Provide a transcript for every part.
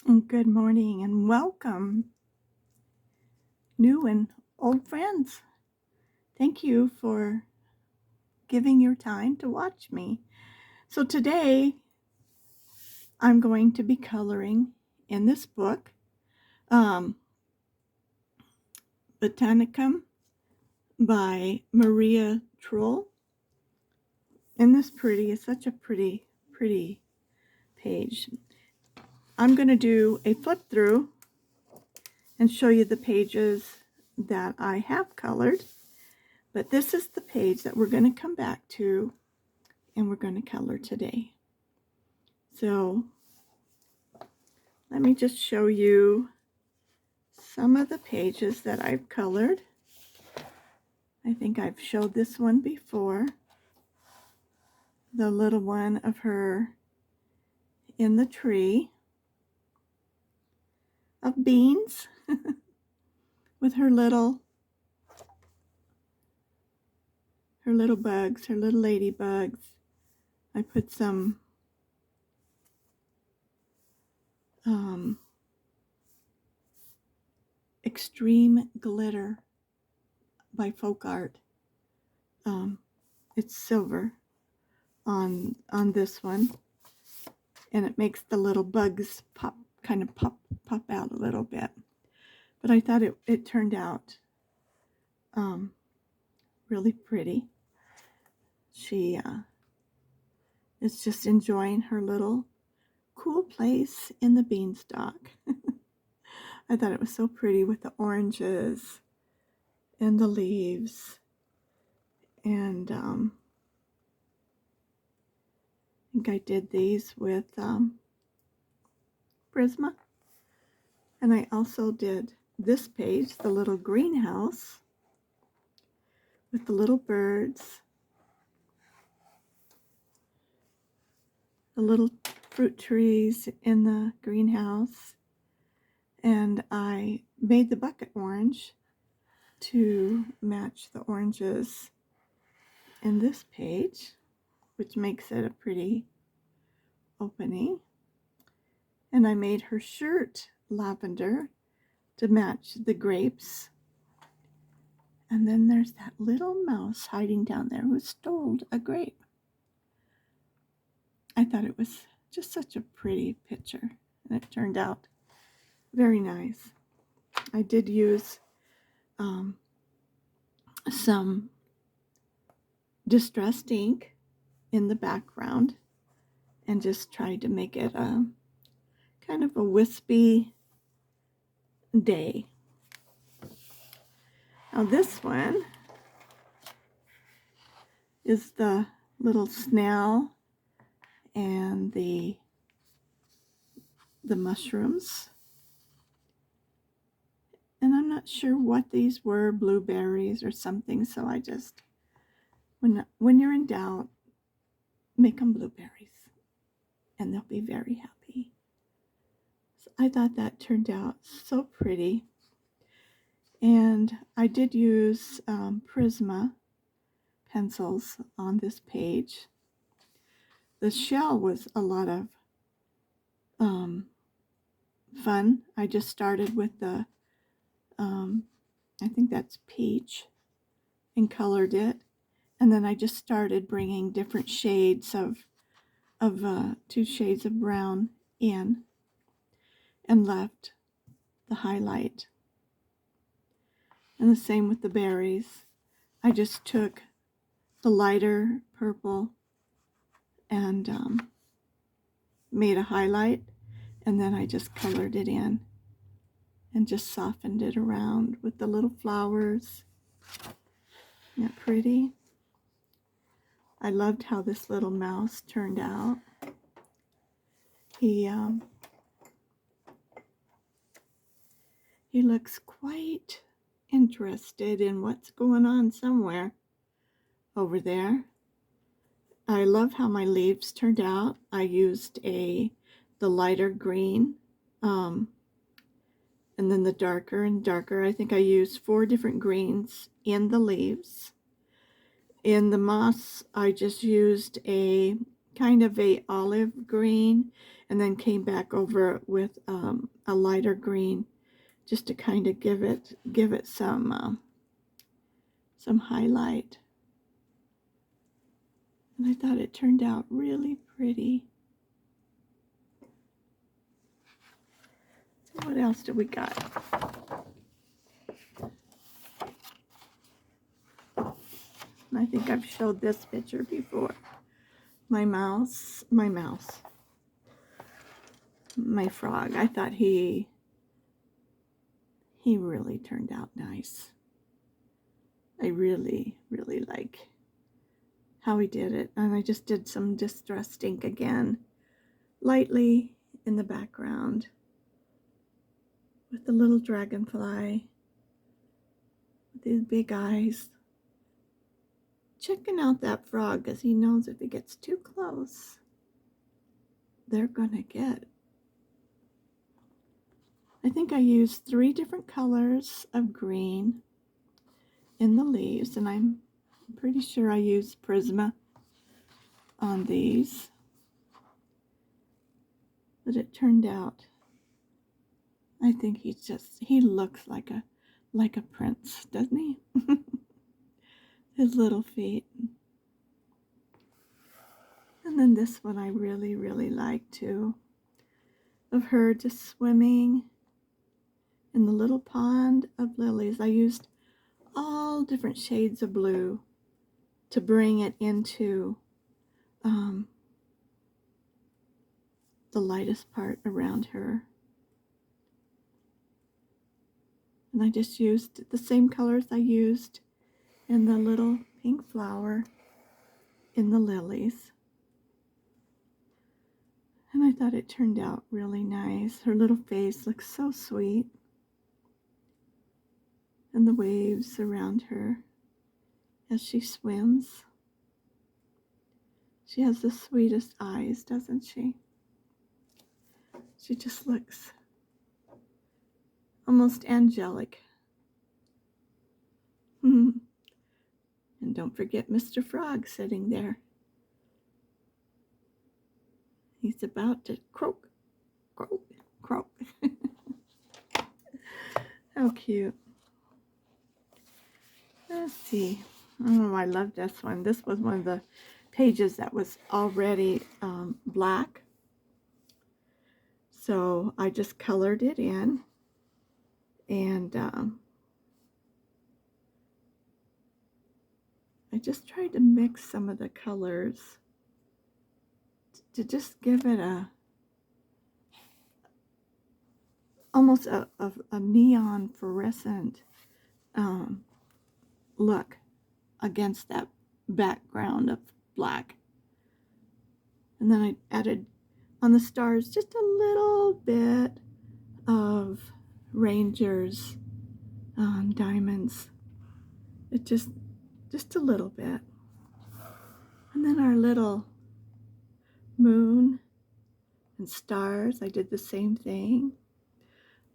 Good morning and welcome, new and old friends. Thank you for giving your time to watch me. So today I'm going to be coloring in this book, um, Botanicum by Maria Trolle. And this is such a pretty page. I'm going to do a flip through and show you the pages that I have colored. But this is the page that we're going to come back to and we're going to color today. So let me just show you some of the pages that I've colored. I think I've showed this one before. The little one of her in the tree of beans with her little bugs, her little ladybugs. I put some Extreme Glitter by Folk Art. It's silver on this one, and it makes the little bugs pop out a little bit. But I thought it turned out really pretty. She is just enjoying her little cool place in the beanstalk. I thought it was so pretty with the oranges and the leaves. And I think I did these with Prisma. And I also did this page, the little greenhouse with the little birds, the little fruit trees in the greenhouse. And I made the bucket orange to match the oranges in this page, which makes it a pretty opening. And I made her shirt lavender to match the grapes. And then there's that little mouse hiding down there who stole a grape. I thought it was just such a pretty picture, and it turned out very nice. I did use some distressed ink in the background and just tried to make it a kind of a wispy day. Now this one is the little snail and the mushrooms. And I'm not sure what these were, blueberries or something, so I just, when you're in doubt, make them blueberries and they'll be very happy. So I thought that turned out so pretty. And I did use Prisma pencils on this page. The shell was a lot of fun. I just started with the, I think that's peach, and colored it. And then I just started bringing different shades of 2 shades of brown in and left the highlight. And the same with the berries. I just took the lighter purple and made a highlight, and then I just colored it in and just softened it around with the little flowers. Isn't that pretty? I loved how this little mouse turned out. He looks quite interested in what's going on somewhere over there. I love how my leaves turned out. I used the lighter green, and then the darker and darker. I think I used 4 different greens in the leaves. In the moss, I just used a kind of a olive green, and then came back over it with a lighter green, just to kind of give it some highlight. And I thought it turned out really pretty. So what else do we got? I think I've showed this picture before. My frog. I thought he really turned out nice. I really, really like how he did it. And I just did some distressed ink again, lightly in the background with the little dragonfly with his big eyes, checking out that frog, because he knows if he gets too close, they're gonna get. I think I used 3 different colors of green in the leaves, and I'm pretty sure I used Prisma on these. But it turned out, I think he looks like a prince, doesn't he? His little feet. And then this one I really, really like too, of her just swimming in the little pond of lilies. I used all different shades of blue to bring it into the lightest part around her. And I just used the same colors I used in the little pink flower in the lilies. And I thought it turned out really nice. Her little face looks so sweet. And the waves around her as she swims. She has the sweetest eyes, doesn't she? She just looks almost angelic. And don't forget Mr. Frog sitting there. He's about to croak, croak, croak. How cute. Let's see. Oh, I love this one. This was one of the pages that was already black. So I just colored it in. And I just tried to mix some of the colors to just give it almost a neon fluorescent look against that background of black. And then I added on the stars just a little bit of Ranger's diamonds. It just a little bit. And then our little moon and stars, I did the same thing.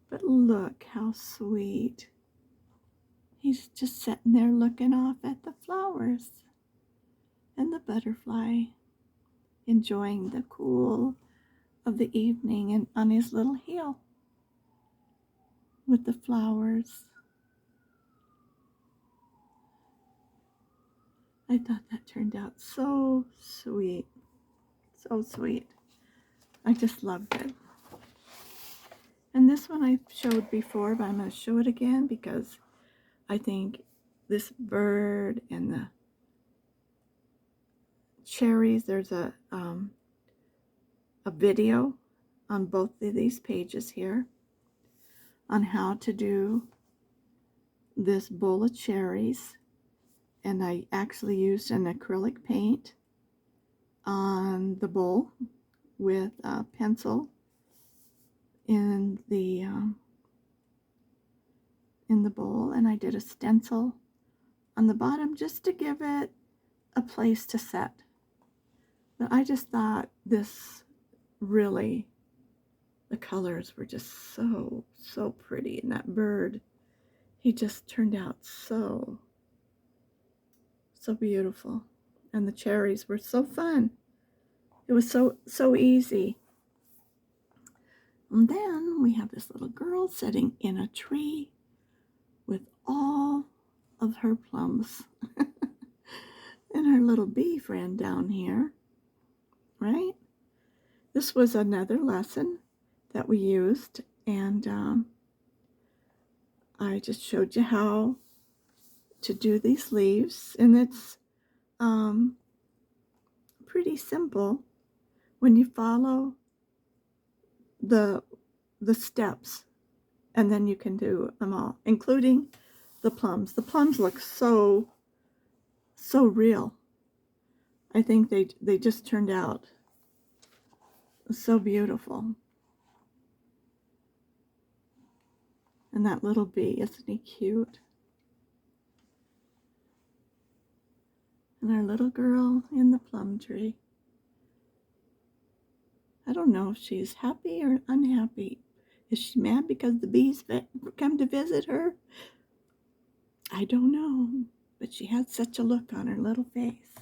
But look how sweet. He's just sitting there looking off at the flowers and the butterfly, enjoying the cool of the evening and on his little hill with the flowers. I thought that turned out so sweet. So sweet. I just loved it. And this one I showed before, but I'm going to show it again because I think this bird and the cherries, there's a video on both of these pages here on how to do this bowl of cherries. And I actually used an acrylic paint on the bowl with a pencil in the bowl, and I did a stencil on the bottom just to give it a place to set. But I just thought this really, the colors were just so pretty, and that bird, he just turned out so beautiful, and the cherries were so fun It was so easy. And then we have this little girl sitting in a tree with all of her plums. And her little bee friend down here, right? This was another lesson that we used, and I just showed you how to do these leaves, and it's pretty simple when you follow the steps, and then you can do them all, including the plums. The plums look so real. I think they just turned out so beautiful. And that little bee, isn't he cute? And our little girl in the plum tree. I don't know if she's happy or unhappy. Is she mad because the bees come to visit her? I don't know, but she had such a look on her little face.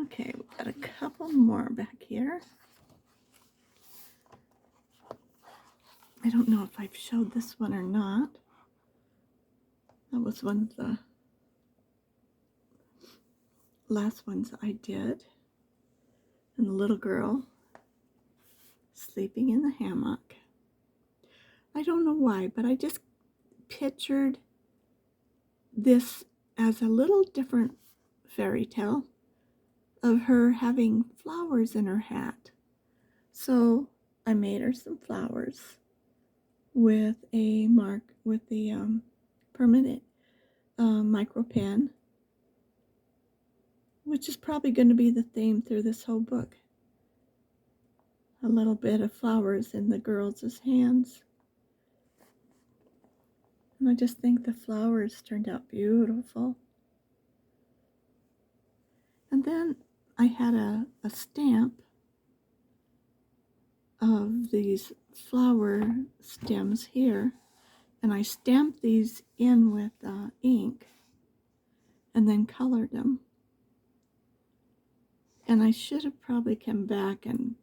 Okay, we've got a couple more back here. I don't know if I've showed this one or not. That was one of the last ones I did. And the little girl sleeping in the hammock. I don't know why, but I just pictured this as a little different fairy tale of her having flowers in her hat. So I made her some flowers with a permanent micro pen, which is probably going to be the theme through this whole book. A little bit of flowers in the girls' hands. And I just think the flowers turned out beautiful. And then I had a stamp of these flower stems here, and I stamped these in with ink and then colored them. And I should have probably come back and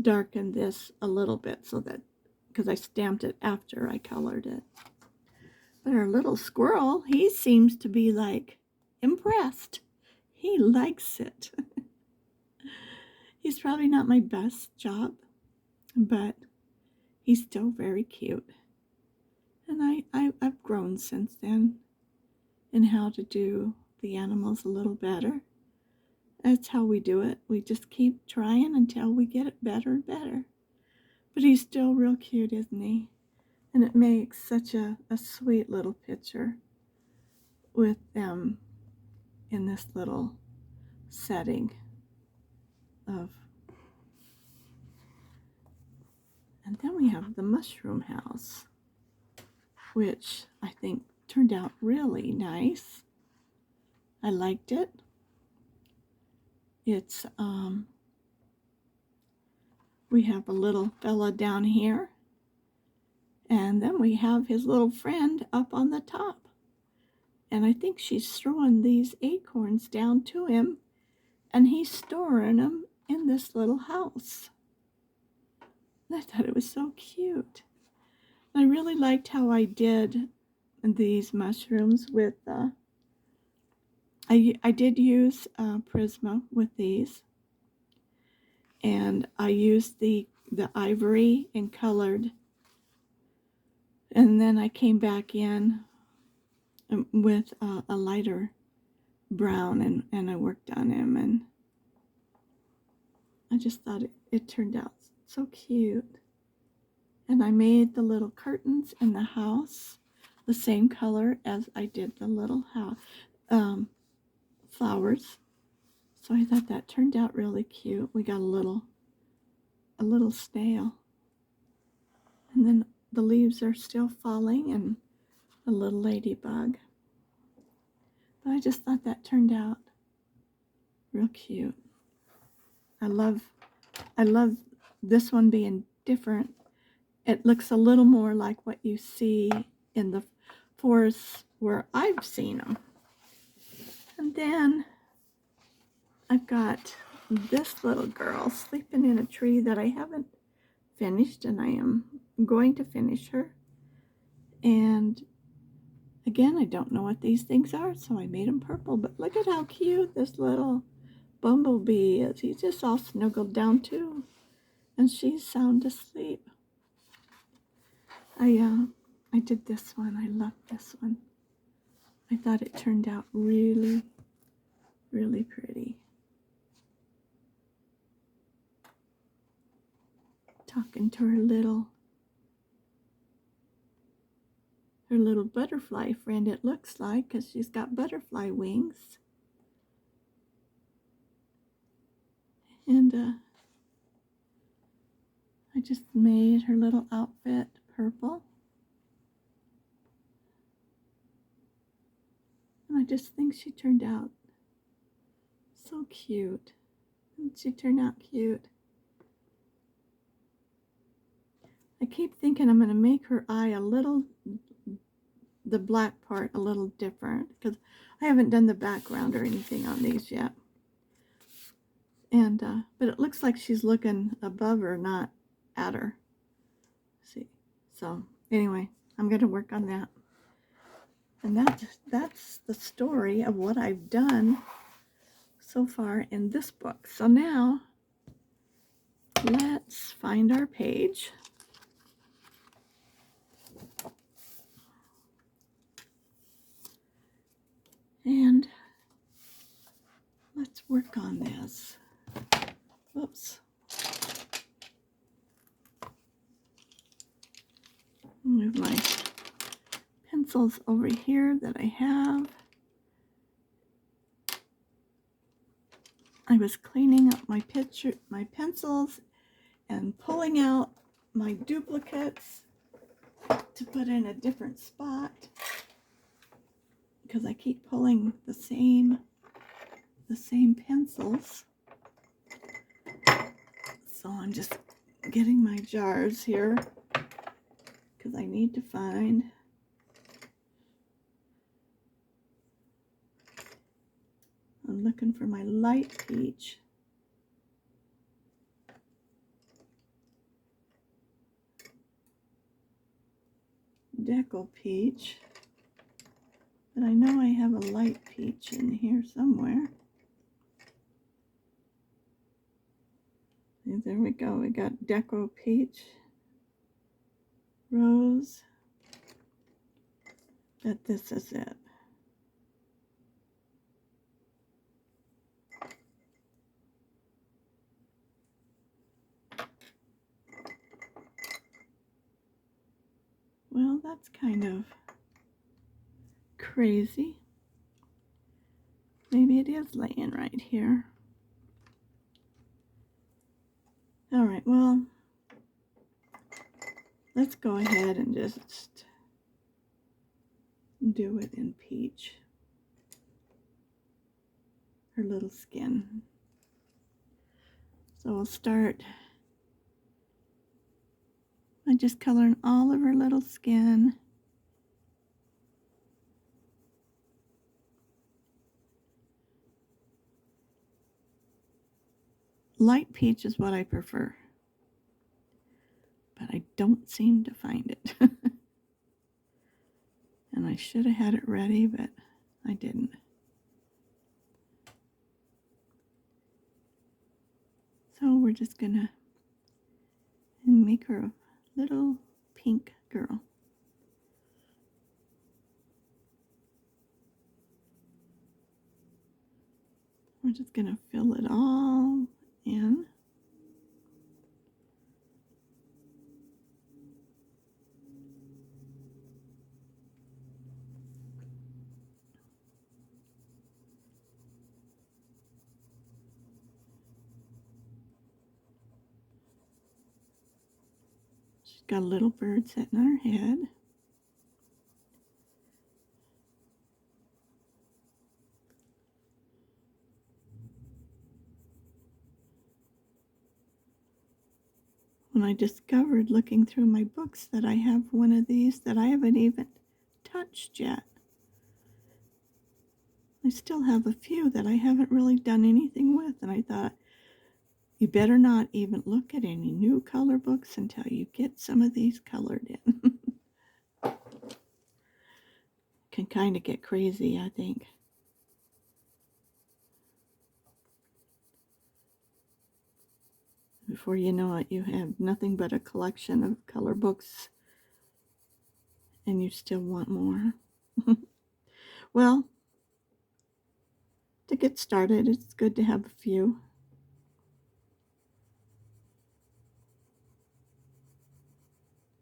darkened this a little bit so that, because I stamped it after I colored it. But our little squirrel, he seems to be like impressed. He likes it. He's probably not my best job, but he's still very cute. And I've grown since then in how to do the animals a little better. That's how we do it. We just keep trying until we get it better and better. But he's still real cute, isn't he? And it makes such a sweet little picture with them in this little setting of. And then we have the mushroom house, which I think turned out really nice. I liked it. It's we have a little fella down here, and then we have his little friend up on the top. And I think she's throwing these acorns down to him, and he's storing them in this little house. I thought it was so cute. I really liked how I did these mushrooms with, I did use Prisma with these. And I used the ivory and colored. And then I came back in with a lighter brown and I worked on him. And I just thought it turned out so cute. And I made the little curtains in the house the same color as I did the little house flowers. So I thought that turned out really cute. We got a little snail. And then the leaves are still falling and a little ladybug. But I just thought that turned out real cute. I love this one being different. It looks a little more like what you see in the forests where I've seen them. And then I've got this little girl sleeping in a tree that I haven't finished, and I am going to finish her. And again, I don't know what these things are, so I made them purple. But look at how cute this little bumblebee is. He's just all snuggled down too, and she's sound asleep. I did this one. I love this one. I thought it turned out really, really pretty. Talking to her little butterfly friend, it looks like, because she's got butterfly wings. And I just made her little outfit purple. And I just think she turned out so cute. Didn't she turn out cute? I keep thinking I'm going to make her eye the black part a little different, because I haven't done the background or anything on these yet. And but it looks like she's looking above her, not at her. See, so anyway, I'm going to work on that. And that's the story of what I've done so far in this book. So now let's find our page. And let's work on this. Whoops. Move my pencils over here that I have. I was cleaning up my pencils and pulling out my duplicates to put in a different spot, because I keep pulling the same pencils. So I'm just getting my jars here, because I need to find I'm looking for my light peach. Deco peach. But I know I have a light peach in here somewhere. And there we go. We got Deco peach. Rose. But this is it. Well, that's kind of crazy. Maybe it is laying right here. All right, well, let's go ahead and just do it in peach. Her little skin. So we'll start by just coloring all of her little skin. Light peach is what I prefer, but I don't seem to find it. And I should have had it ready, but I didn't. So we're just gonna make her a little pink girl. We're just gonna fill it all in. She's got a little bird sitting on her head. When I discovered looking through my books that I have one of these that I haven't even touched yet. I still have a few that I haven't really done anything with, and I thought, you better not even look at any new color books until you get some of these colored in. Can kind of get crazy, I think. Before you know it, you have nothing but a collection of color books, and you still want more. Well, to get started, it's good to have a few.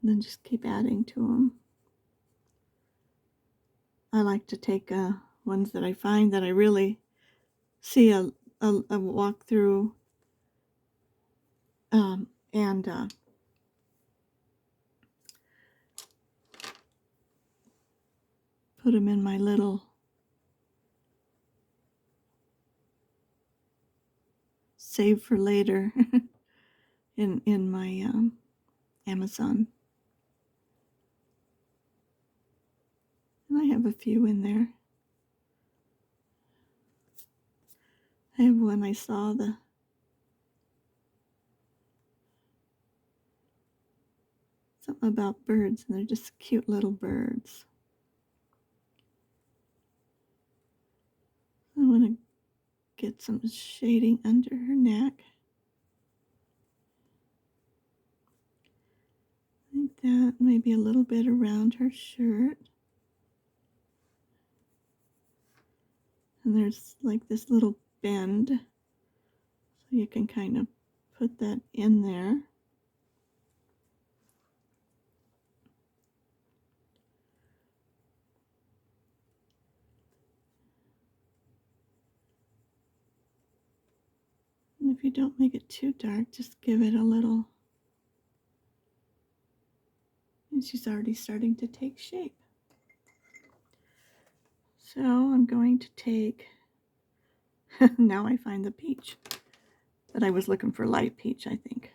And then just keep adding to them. I like to take ones that I find that I really see a walkthrough, and put them in my little save for later in my Amazon. And I have a few in there. I have one I saw something about birds, and they're just cute little birds. I want to get some shading under her neck. Like that, maybe a little bit around her shirt. And there's like this little bend, so you can kind of put that in there. And if you don't make it too dark, just give it a little. And she's already starting to take shape. So I'm going to take, now I find the peach. But I was looking for light peach, I think.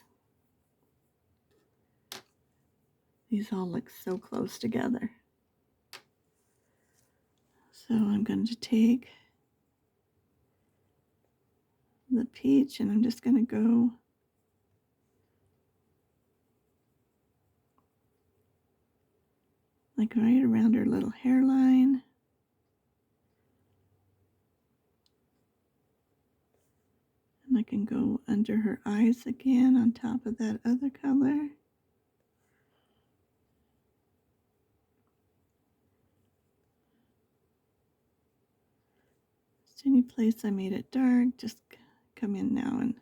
These all look so close together. So I'm going to take the peach, and I'm just going to go like right around her little hairline. And I can go under her eyes again on top of that other color. Just any place I made it dark, just come in now, and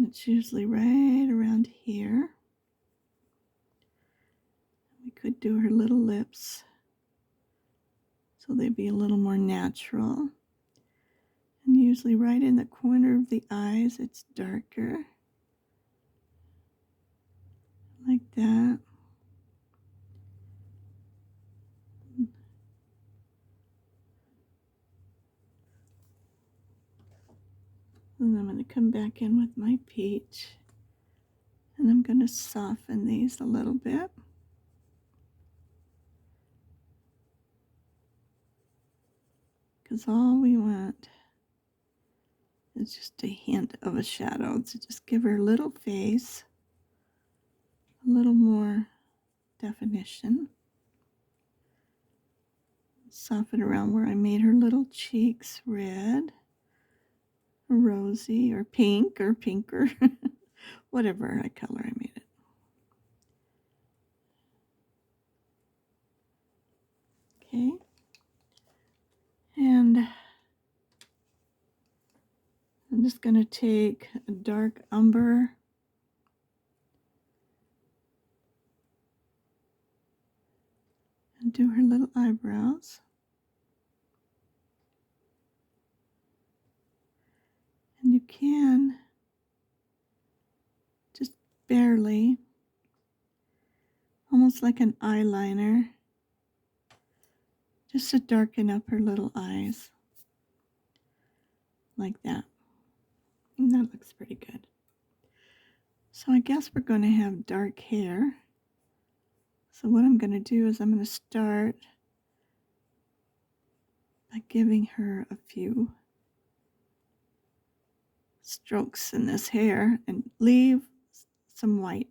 it's usually right around here. We could do her little lips so they'd be a little more natural. And usually right in the corner of the eyes, it's darker. Like that. And I'm going to come back in with my peach. And I'm going to soften these a little bit. Because all we want is just a hint of a shadow to just give her a little face, a little more definition. Soften around where I made her little cheeks red, or rosy, or pink, or pinker, whatever color I made it. Okay. And I'm just going to take a dark umber and do her little eyebrows. And you can just barely, almost like an eyeliner, just to darken up her little eyes. Like that. And that looks pretty good. So I guess we're going to have dark hair. So what I'm going to do is I'm going to start by giving her a few strokes in this hair and leave some white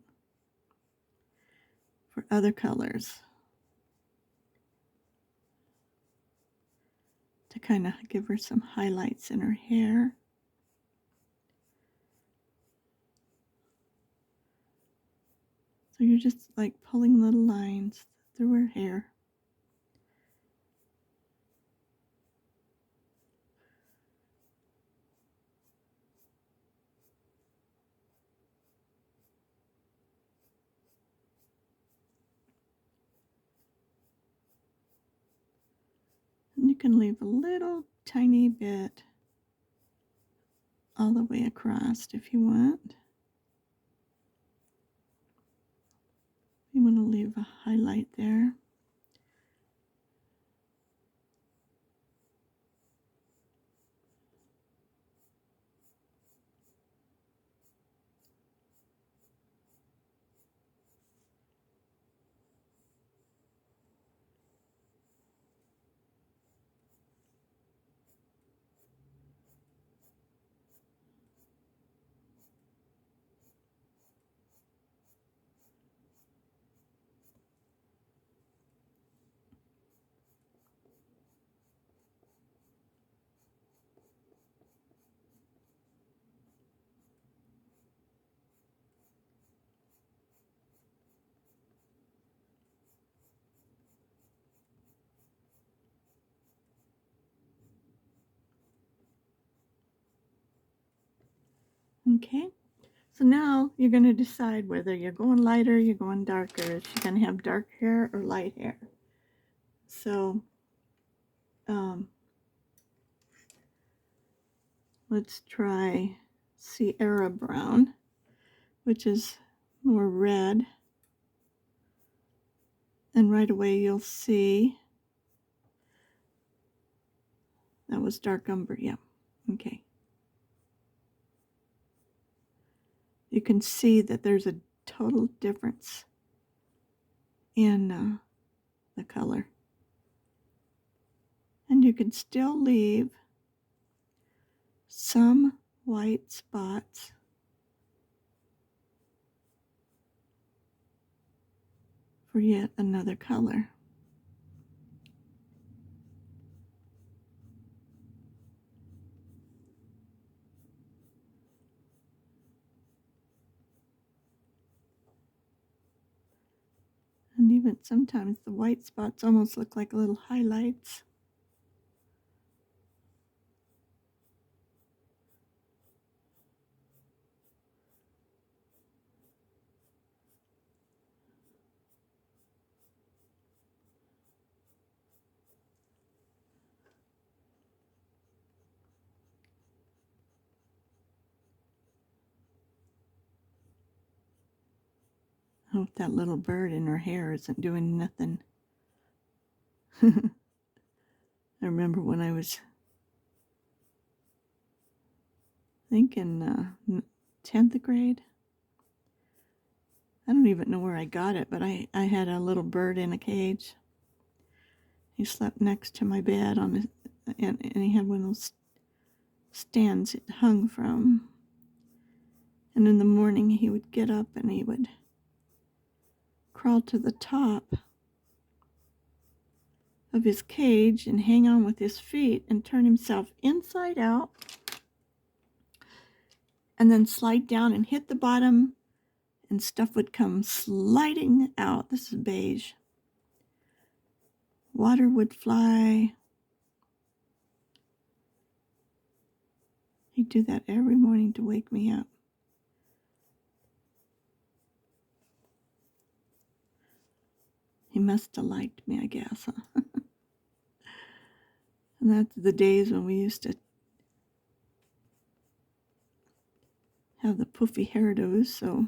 for other colors to kind of give her some highlights in her hair. So you're just like pulling little lines through her hair. And you can leave a little tiny bit all the way across if you want. You want to leave a highlight there. Okay, so now you're going to decide whether you're going lighter, you're going darker. Is she going to have dark hair or light hair? So let's try Sierra Brown, which is more red. And right away you'll see that was dark umber. Yeah, okay. You can see that there's a total difference in the color. And you can still leave some white spots for yet another color. And even sometimes the white spots almost look like little highlights. I hope that little bird in her hair isn't doing nothing. I remember when I was, I think in 10th grade. I don't even know where I got it, but I had a little bird in a cage. He slept next to my bed and he had one of those stands it hung from. And in the morning he would get up and he would crawl to the top of his cage and hang on with his feet and turn himself inside out and then slide down and hit the bottom and stuff would come sliding out. This is beige. Water would fly. He'd do that every morning to wake me up. He must have liked me, I guess. Huh? And that's the days when we used to have the poofy hairdos, so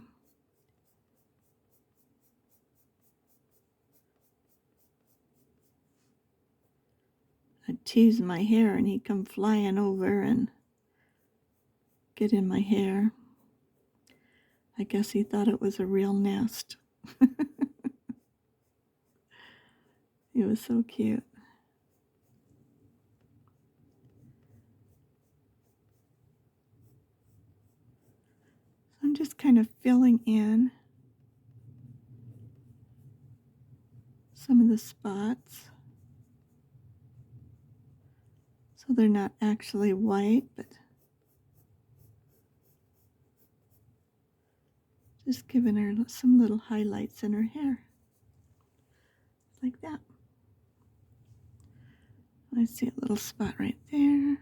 I'd tease my hair and he'd come flying over and get in my hair. I guess he thought it was a real nest. He was so cute. I'm just kind of filling in some of the spots so they're not actually white, but just giving her some little highlights in her hair, like that. I see a little spot right there.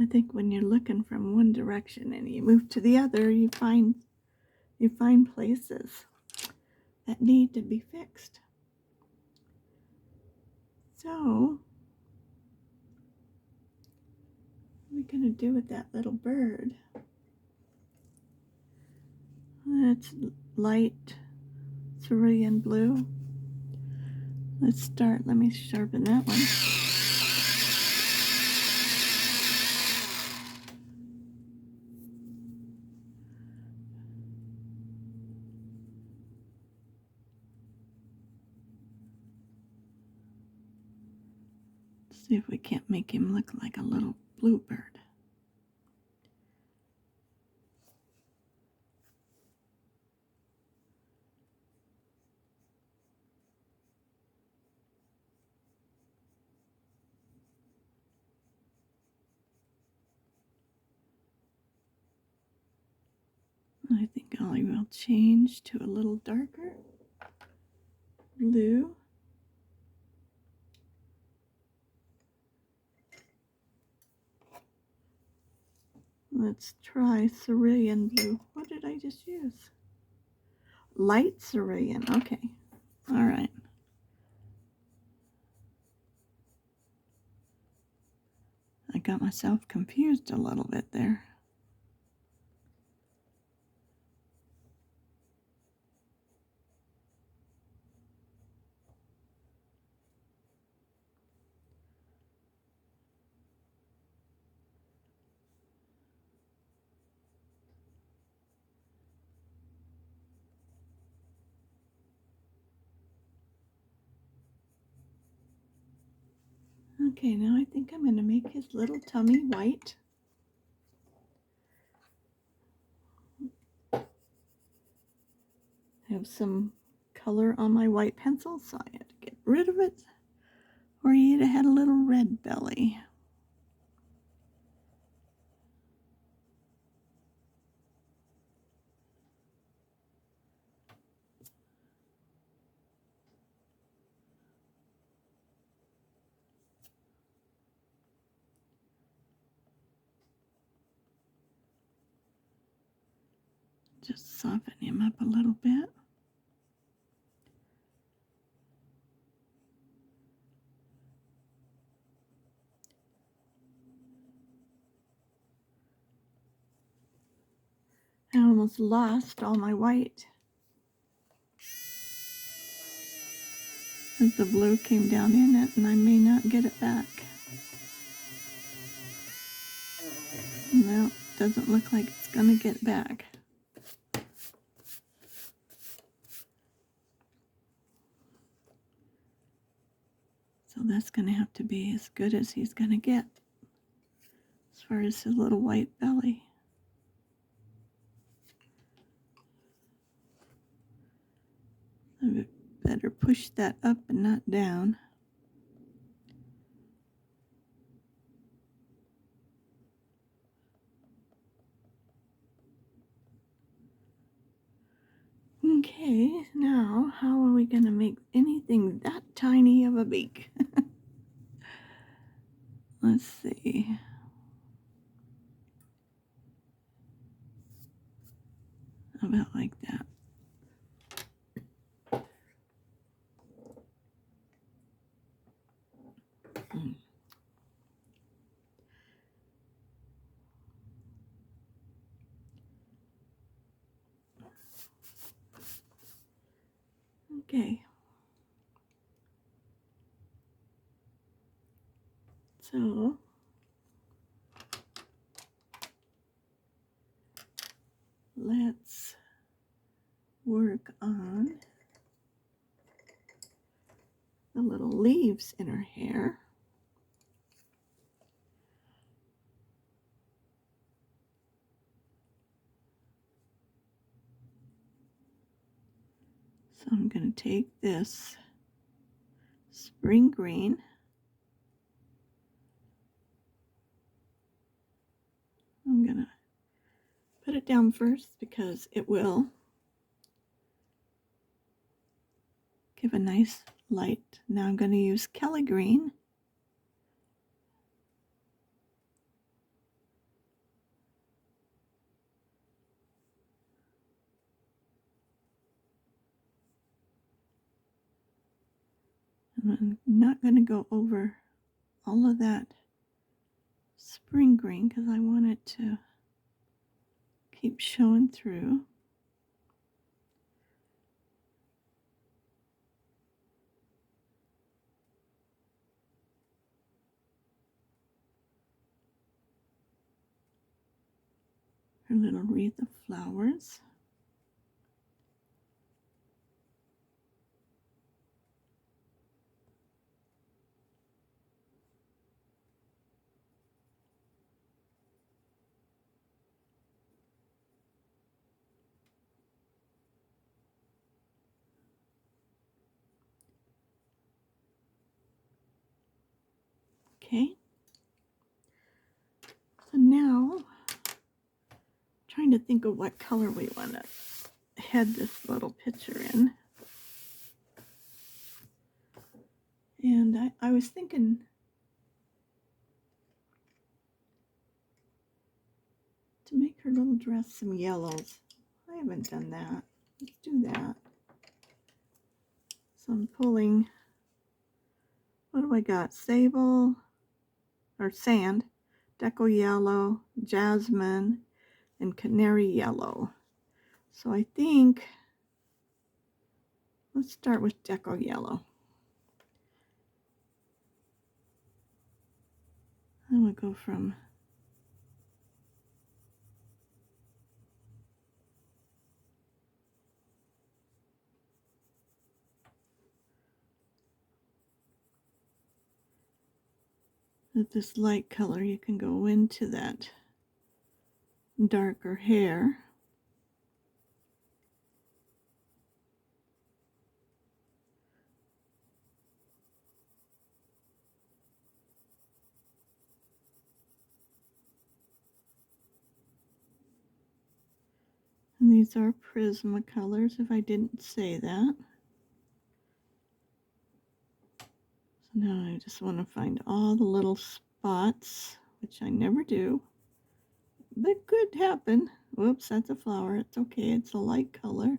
I think when you're looking from one direction and you move to the other, you find places that need to be fixed. So, what are we going to do with that little bird? It's light cerulean blue. Let's start. Let me sharpen that one. See if we can't make him look like a little bluebird. I think I will change to a little darker blue. Let's try cerulean blue. What did I just use? Light cerulean. Okay. All right. I got myself confused a little bit there. Okay, now I think I'm going to make his little tummy white. I have some color on my white pencil, so I had to get rid of it, or he'd have had a little red belly. Just soften him up a little bit. I almost lost all my white as the blue came down in it, and I may not get it back. No, doesn't look like it's going to get back. So that's going to have to be as good as he's going to get as far as his little white belly. I better push that up and not down. Okay, now how are we going to make anything that tiny of a beak? Let's see. About like that. Okay. So let's work on the little leaves in her hair. So I'm going to take this spring green, I'm going to put it down first because it will give a nice light. Now I'm going to use Kelly green. I'm not going to go over all of that spring green because I want it to keep showing through. Her little wreath of flowers. Okay. So now, trying to think of what color we want to head this little picture in. And I was thinking to make her little dress some yellows. I haven't done that. Let's do that. So I'm pulling, what do I got? Sable, or sand, deco yellow, jasmine, and canary yellow. So I think, let's start with deco yellow. I'm going to go from with this light color, you can go into that darker hair. And these are Prismacolors, if I didn't say that. So now I just want to find all the little spots, which I never do, but could happen. Whoops, that's a flower. It's okay, it's a light color.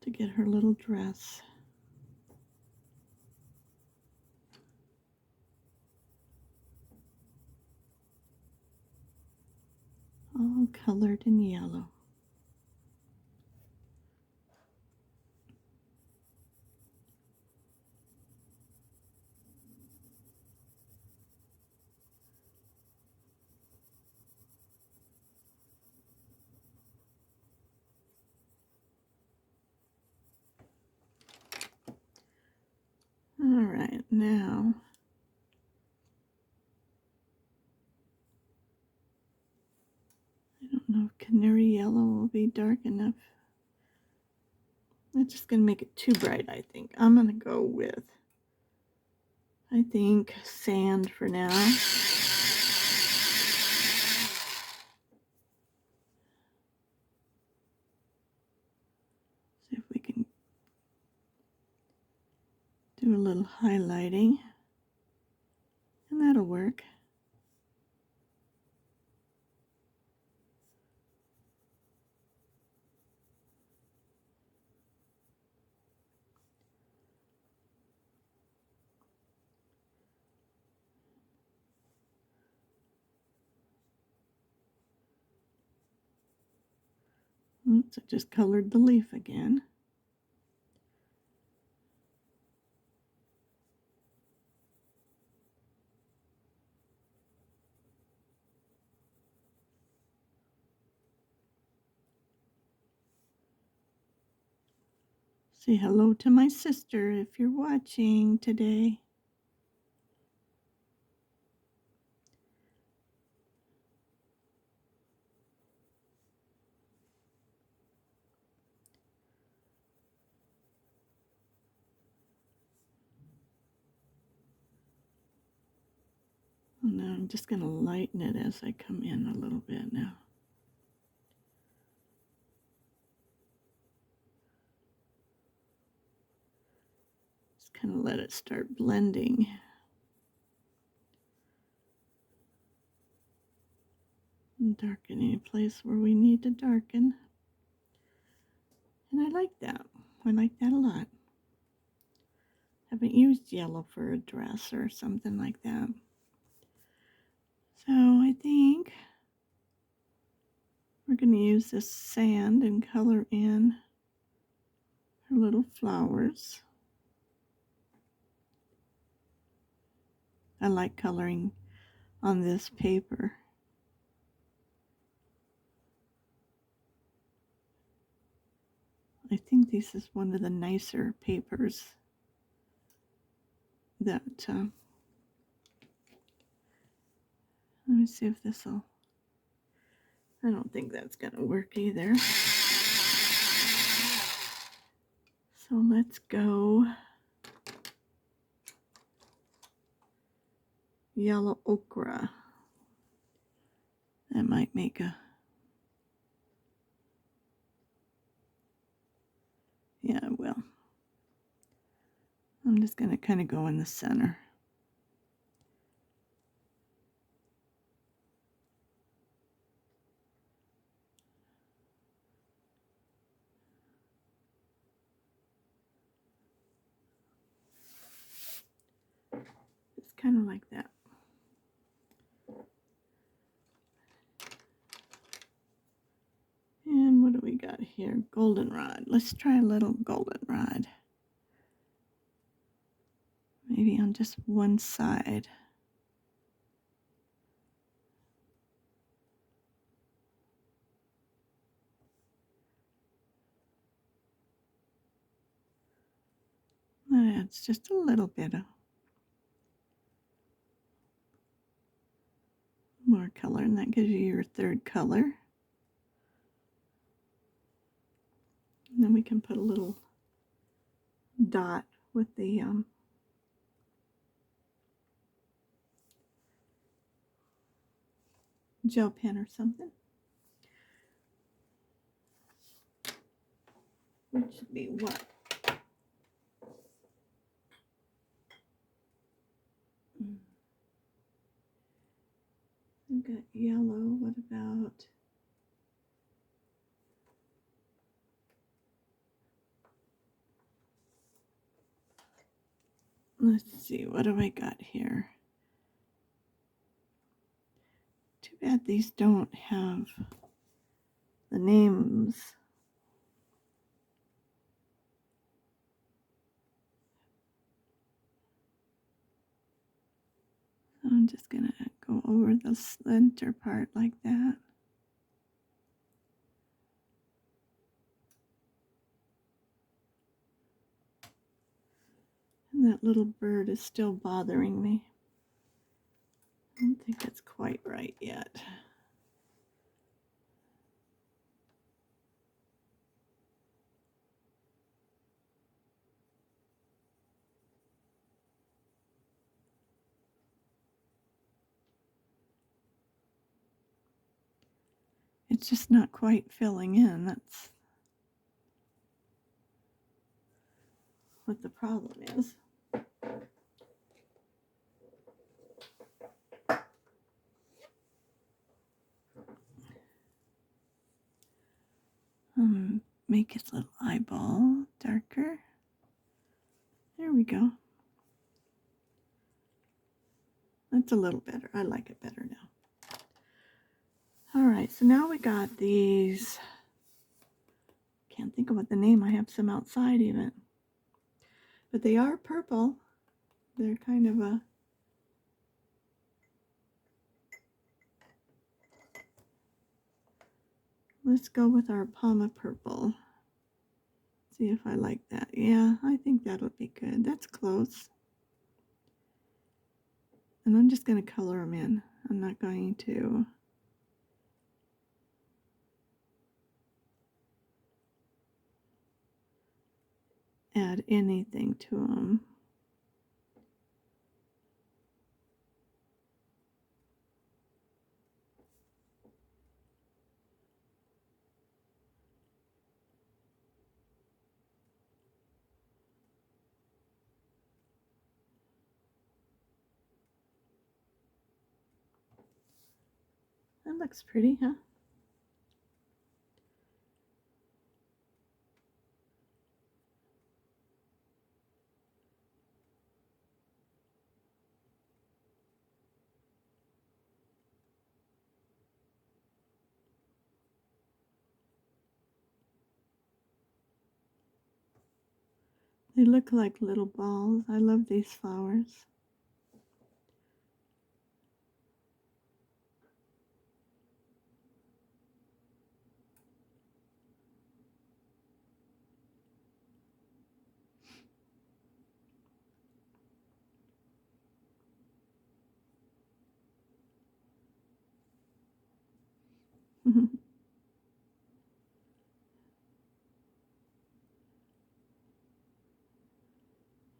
To get her little dress. All colored in yellow. All right, now I don't know if canary yellow will be dark enough. That's just gonna make it too bright, I think. I'm gonna go with, I think, sand for now. See if we can do a little highlighting, and that'll work. Oops, I just colored the leaf again. Say hello to my sister if you're watching today. And now I'm just going to lighten it as I come in a little bit now. Just kind of let it start blending. And darken any place where we need to darken. And I like that. I like that a lot. Haven't used yellow for a dress or something like that. So I think we're going to use this sand and color in her little flowers. I like coloring on this paper. I think this is one of the nicer papers that, let me see if this will, I don't think that's going to work either. So let's go yellow ochre. That might make a, yeah, it will. I'm just going to kind of go in the center. Just kind of like that. And what do we got here? Goldenrod. Let's try a little goldenrod. Maybe on just one side. That adds just a little bit of more color, and that gives you your third color. And then we can put a little dot with the gel pen or something. Which should be what? I've got yellow. What about let's see, what do I got here? Too bad these don't have the names. So I'm just gonna go over the center part like that. And that little bird is still bothering me. I don't think it's quite right yet. It's just not quite filling in. That's what the problem is. Make its little eyeball darker. There we go. That's a little better. I like it better now. All right, so now we got these. Can't think of what the name. I have some outside even. But they are purple. They're kind of a let's go with our Palma purple. See if I like that. Yeah, I think that would be good. That's close. And I'm just going to color them in. I'm not going to add anything to them. That looks pretty, huh? They look like little balls. I love these flowers.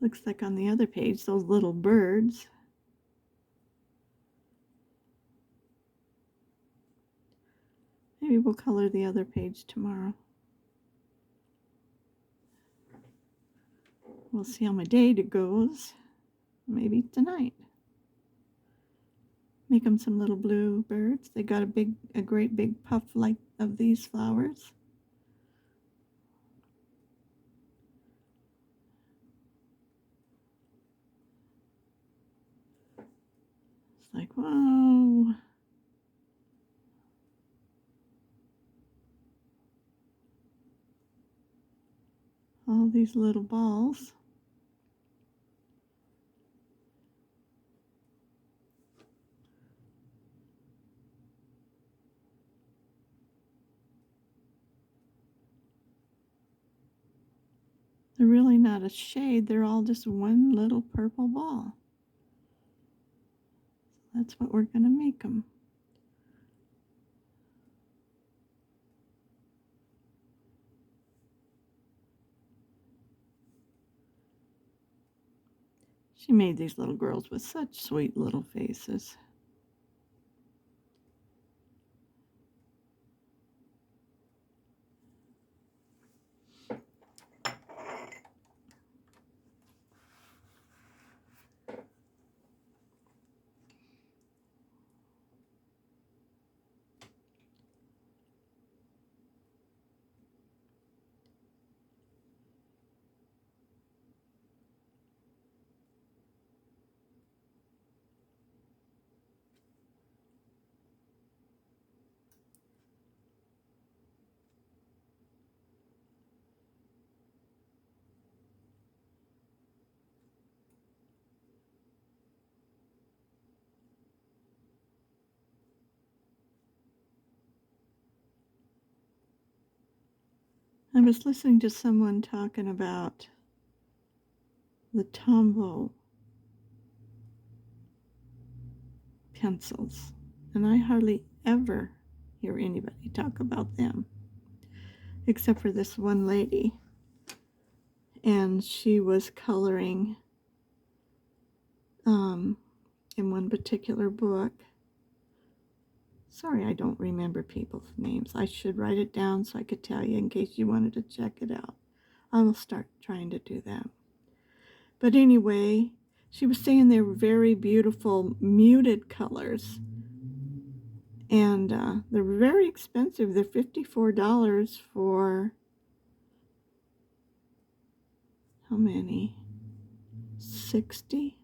Looks like on the other page, those little birds. Maybe we'll color the other page tomorrow. We'll see how my day goes. Maybe tonight. Make them some little blue birds. They got a great big puff like of these flowers. It's like, whoa. All these little balls. They're really not a shade. They're all just one little purple ball. That's what we're going to make them. She made these little girls with such sweet little faces. I was listening to someone talking about the Tombow pencils, and I hardly ever hear anybody talk about them, except for this one lady, and she was coloring in one particular book. Sorry, I don't remember people's names. I should write it down so I could tell you in case you wanted to check it out. I will start trying to do that. But anyway, she was saying they were very beautiful muted colors. And they're very expensive. They're $54 for how many? 60?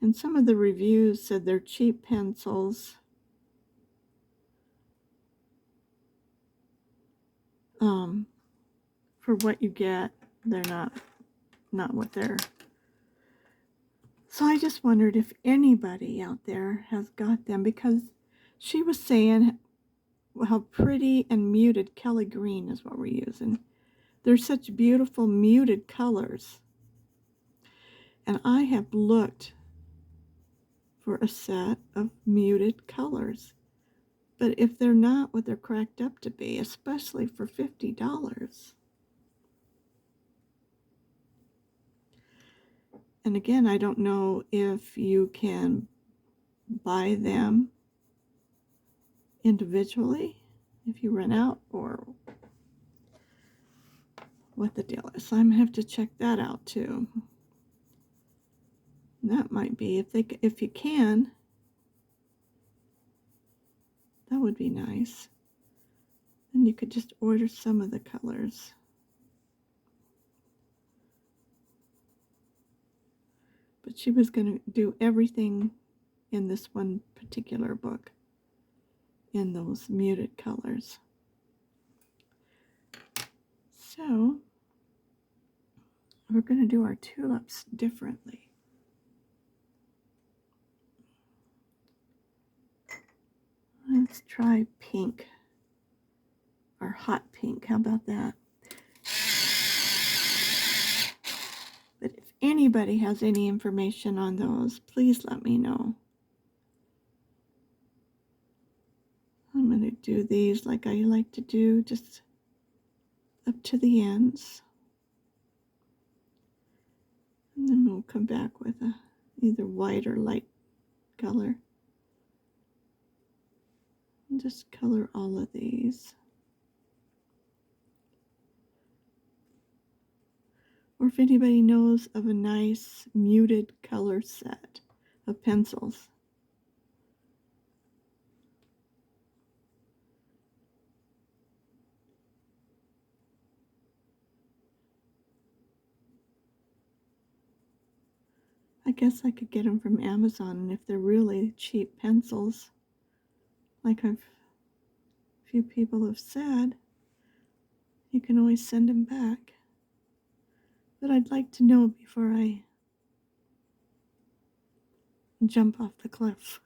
And some of the reviews said they're cheap pencils. For what you get, they're not what they're. So I just wondered if anybody out there has got them, because she was saying how pretty and muted. Kelly green is what we're using. They're such beautiful muted colors. And I have looked for a set of muted colors. But if they're not what they're cracked up to be, especially for $50. And again, I don't know if you can buy them individually if you run out, or what the deal is. I'm gonna have to check that out too. That might be, if you can, That would be nice. And you could just order some of the colors. But she was going to do everything in this one particular book in those muted colors. So we're going to do our tulips differently. Let's try pink, or hot pink. How about that? But if anybody has any information on those, please let me know. I'm going to do these like I like to do, just up to the ends. And then we'll come back with either white or light color. And just color all of these. Or if anybody knows of a nice muted color set of pencils. I guess I could get them from Amazon, and if they're really cheap pencils, like a few people have said, you can always send them back. But I'd like to know before I jump off the cliff.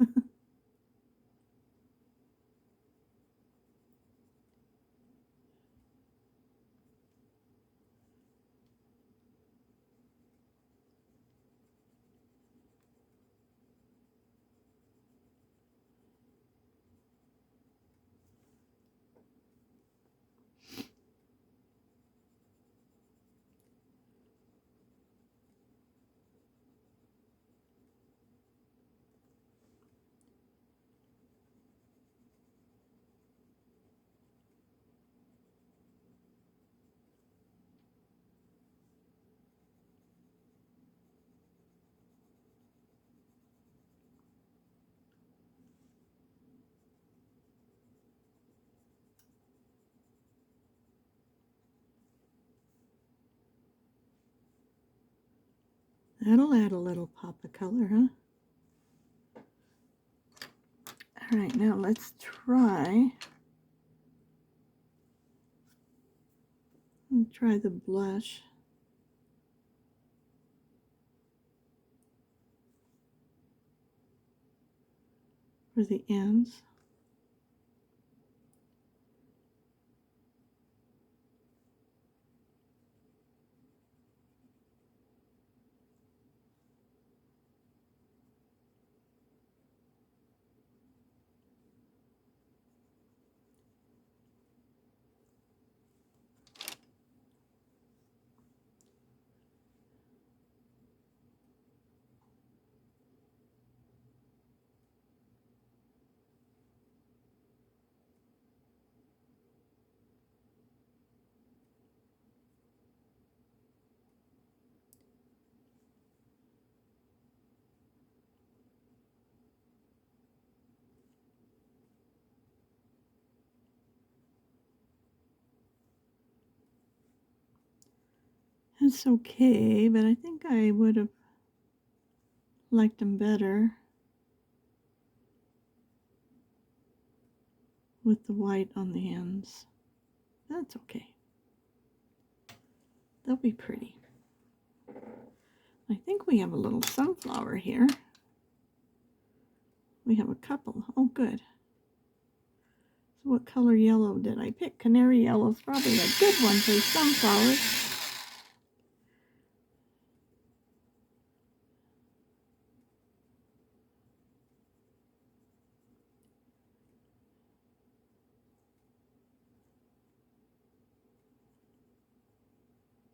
That'll add a little pop of color, huh? All right, now let's try the blush. For the ends. It's okay, but I think I would have liked them better with the white on the ends. That's okay. They'll be pretty. I think we have a little sunflower here. We have a couple. Oh, good. So what color yellow did I pick? Canary yellow is probably a good one for sunflowers.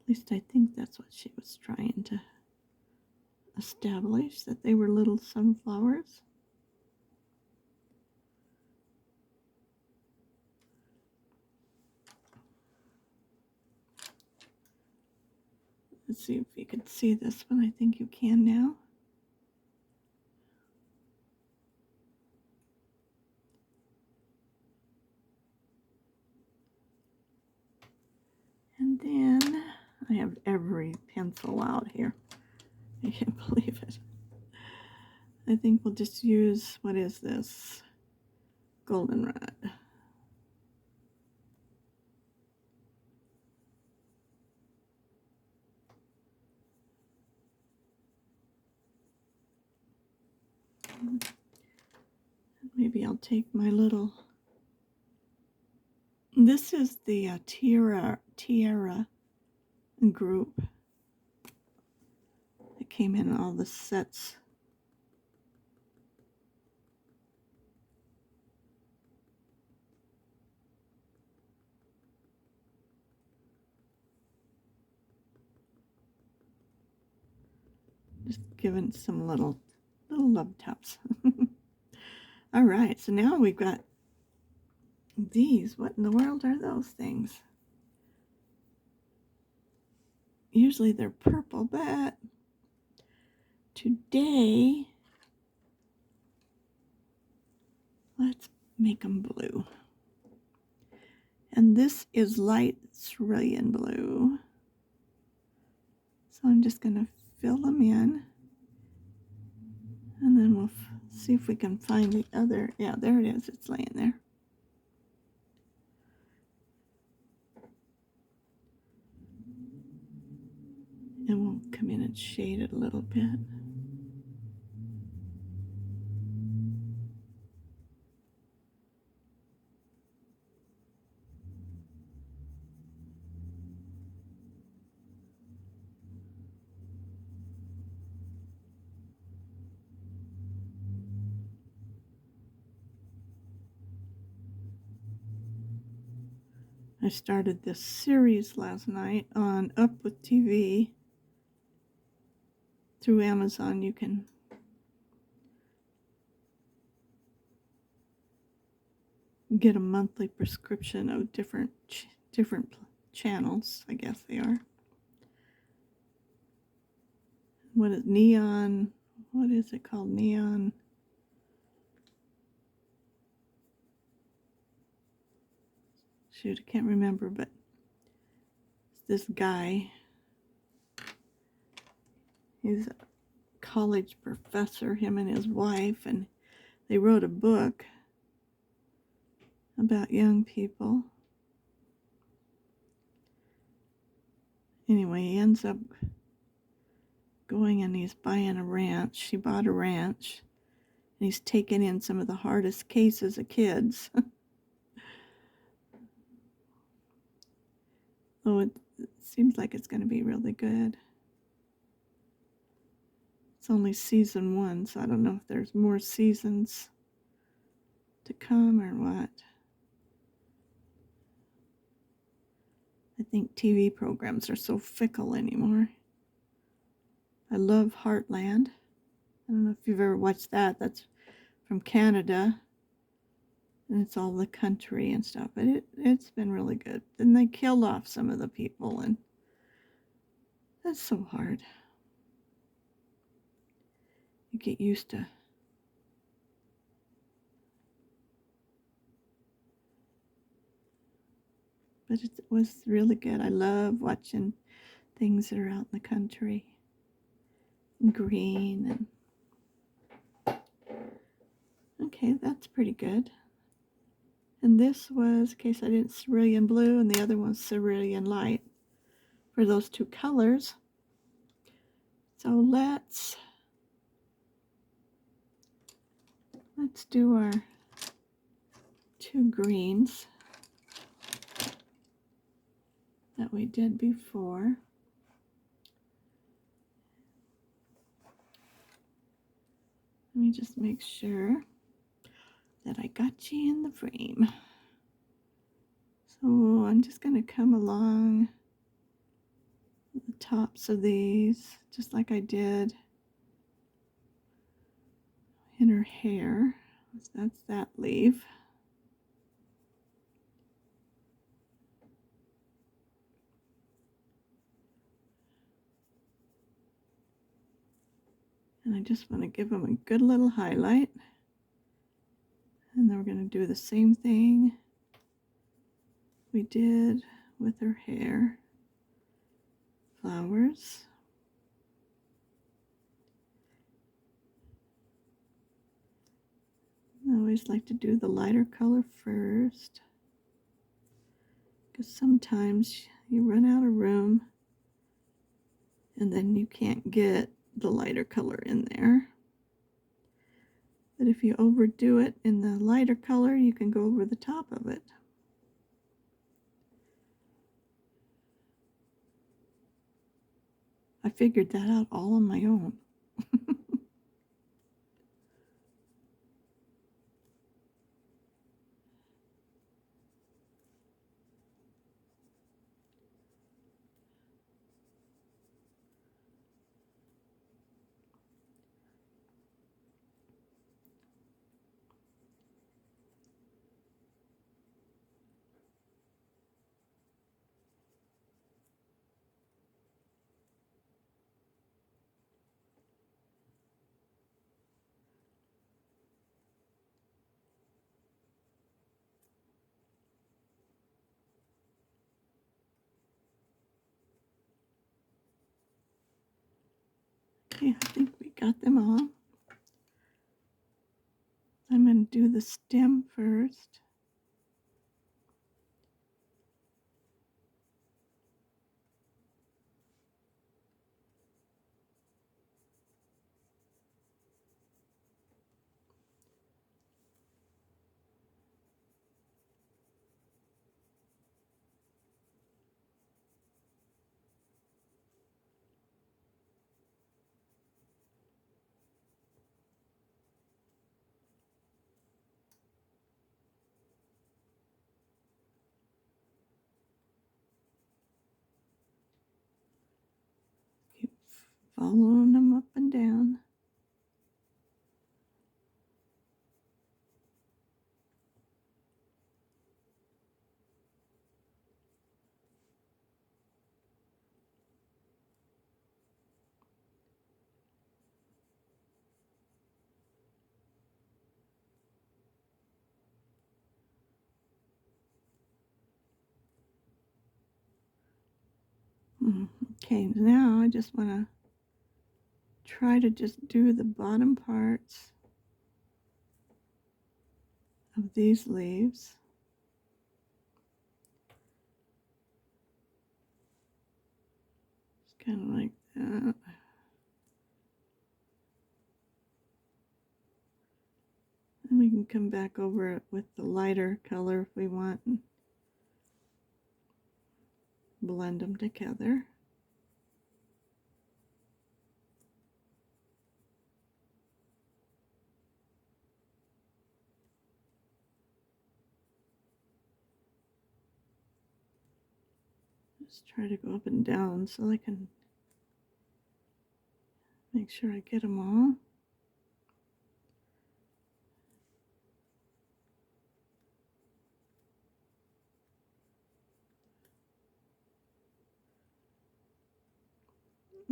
At least I think that's what she was trying to establish, that they were little sunflowers. Let's see if you can see this one. I think you can now. I have every pencil out here. I can't believe it. I think we'll just use, what is this? Goldenrod. Maybe I'll take my little, this is the Tiara group. It came in all the sets. Just giving some little love taps. All right, so now we've got these. What in the world are those things? Usually they're purple, but today, let's make them blue. And this is light cerulean blue. So I'm just going to fill them in. And then we'll see if we can find the other. Yeah, there it is. It's laying there. And we'll come in and shade it a little bit. I started this series last night on Up with TV. Through Amazon, you can get a monthly prescription of different channels, I guess they are. What is Neon? What is it called? Neon. Shoot, I can't remember, but this guy, he's a college professor, him and his wife, and they wrote a book about young people. Anyway, he ends up going and he's buying a ranch. He bought a ranch, and he's taken in some of the hardest cases of kids. Oh, it seems like it's going to be really good. It's only season 1, so I don't know if there's more seasons to come or what. I think TV programs are so fickle anymore. I love Heartland. I don't know if you've ever watched that. That's from Canada. And it's all the country and stuff. But it's been really good. Then they killed off some of the people, and that's so hard. You get used to. But it was really good. I love watching things that are out in the country. Green and okay, that's pretty good. And this was, in case I didn't, cerulean blue, and the other one's cerulean light for those two colors. So let's do our 2 greens that we did before. Let me just make sure that I got you in the frame. So I'm just going to come along the tops of these, just like I did in her hair. So that's that leaf. And I just want to give them a good little highlight. And then we're going to do the same thing we did with her hair. flowers. I always like to do the lighter color first, because sometimes you run out of room and then you can't get the lighter color in there. But if you overdo it in the lighter color, you can go over the top of it. I figured that out all on my own. Okay, I think we got them all. I'm going to do the stem first. Keep following them up and down. Okay, now I just want to try to just do the bottom parts of these leaves. Just kind of like that. And we can come back over it with the lighter color if we want and blend them together. Just try to go up and down so I can make sure I get them all.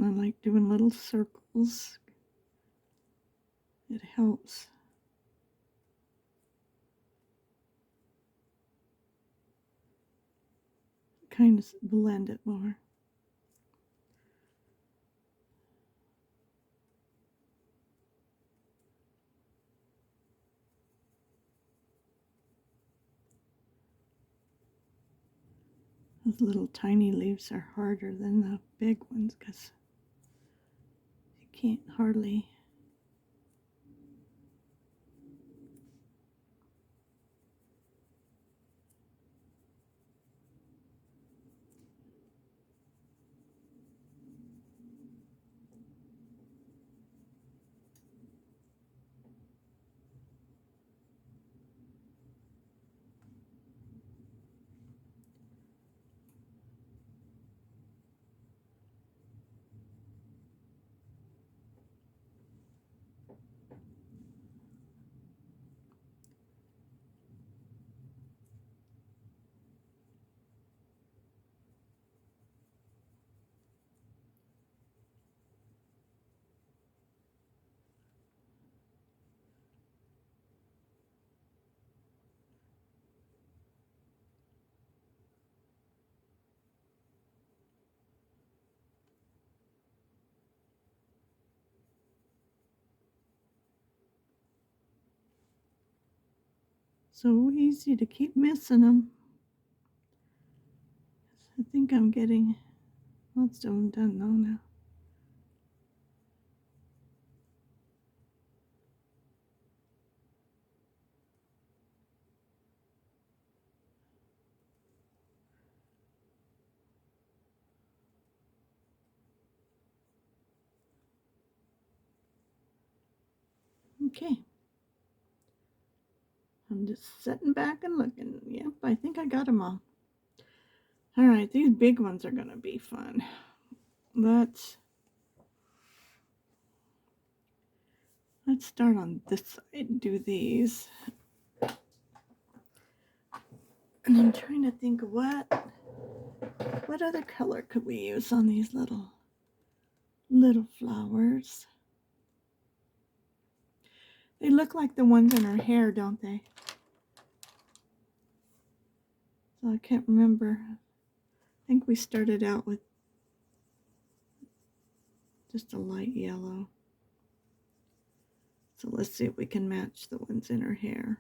I like doing little circles. It helps. Kind of blend it more. Those little tiny leaves are harder than the big ones because you can't hardly. So easy to keep missing them. I think I'm getting most of them done though now. Okay. I'm just sitting back and looking. Yep, I think I got them all. All right, these big ones are going to be fun. Let's start on this side and do these. And I'm trying to think what other color could we use on these little flowers. They look like the ones in her hair, don't they? So I can't remember. I think we started out with just a light yellow. So let's see if we can match the ones in her hair.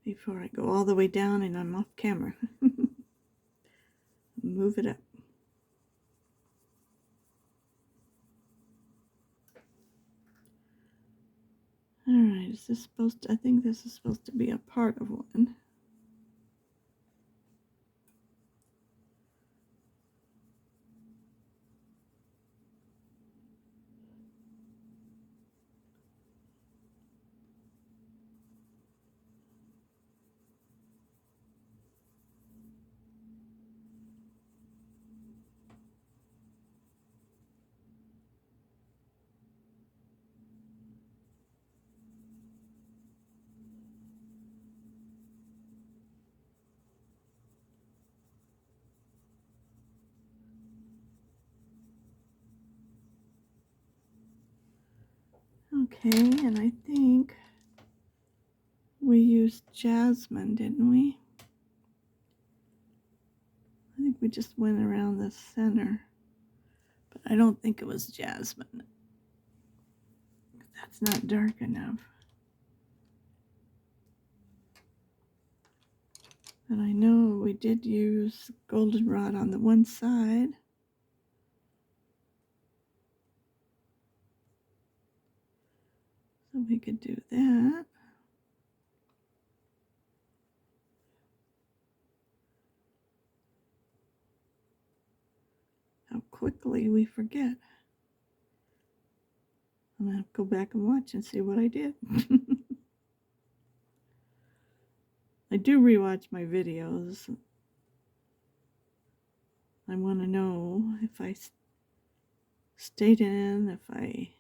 Before I go all the way down and I'm off camera. Move it up. All right, is this supposed to, I think this is supposed to be a part of one. Okay, and I think we used jasmine, didn't we? I think we just went around the center, but I don't think it was jasmine. That's not dark enough. But I know we did use goldenrod on the one side. So we could do that. How quickly we forget. I'm going to have to go back and watch and see what I did. I do rewatch my videos. I want to know if I stayed in, if I...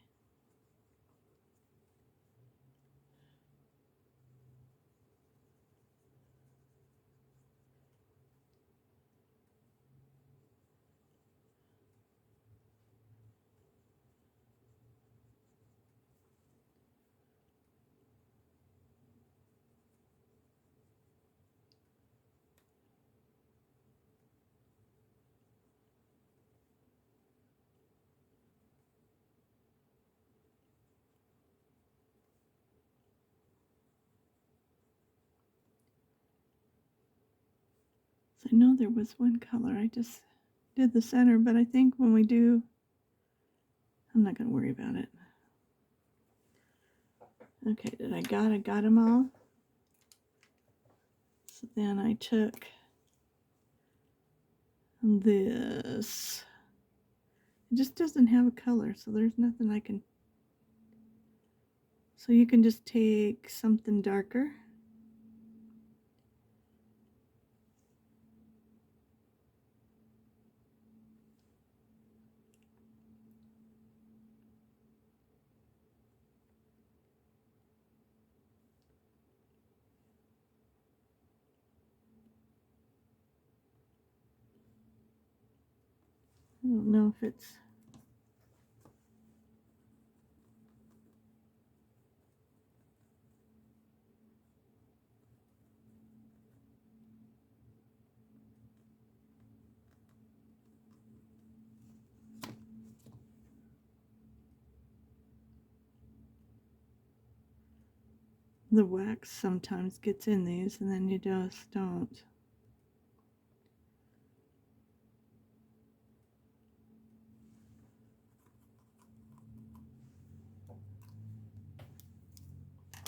So I know there was one color. I just did the center, but I think when we do... I'm not going to worry about it. Okay, I got them all. So then I took this. It just doesn't have a color, so there's nothing I can... So you can just take something darker. I don't know if it's... the wax sometimes gets in these and then you just don't.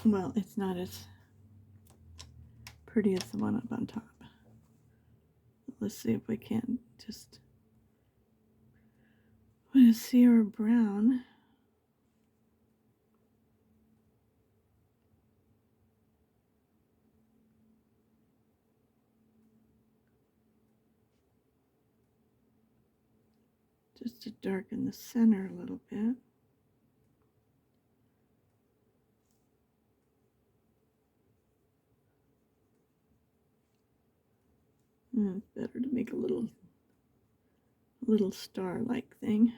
Well, it's not as pretty as the one up on top. Let's see if we can just put a Sierra brown. Just to darken the center a little bit. It's better to make a little star-like thing.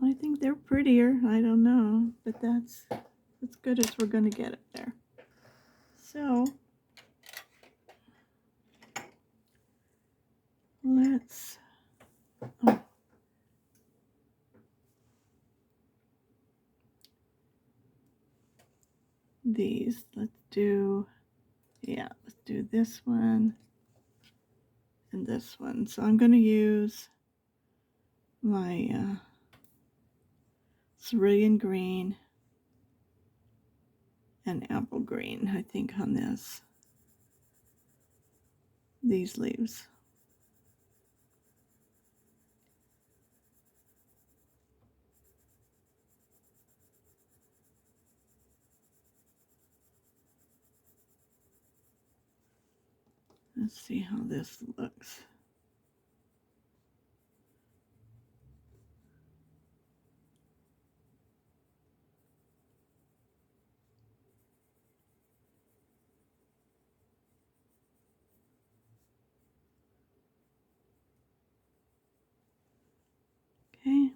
I think they're prettier. I don't know, but that's as good as we're going to get it there. So let's these. Let's do this one and this one. So I'm going to use my cerulean green and apple green, I think, on these leaves. Let's see how this looks. Okay.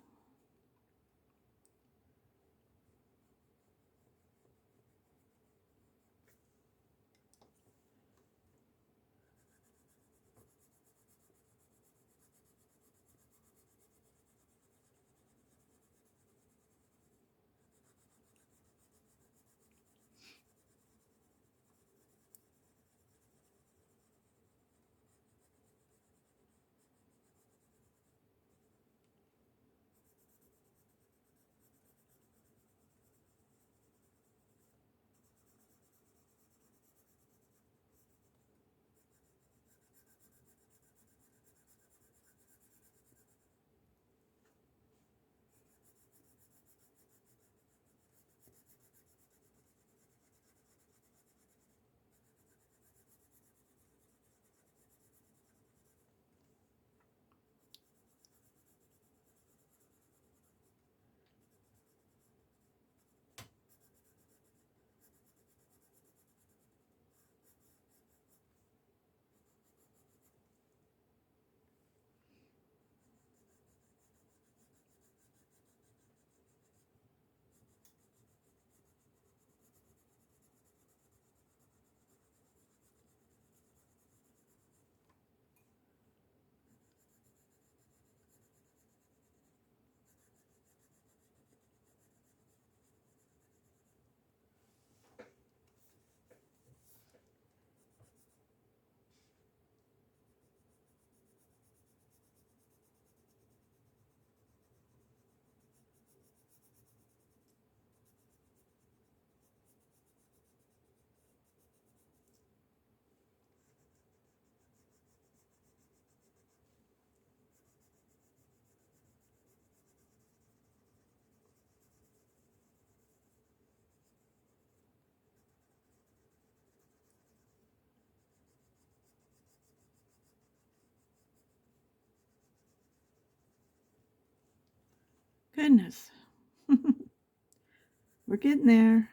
Goodness. We're getting there.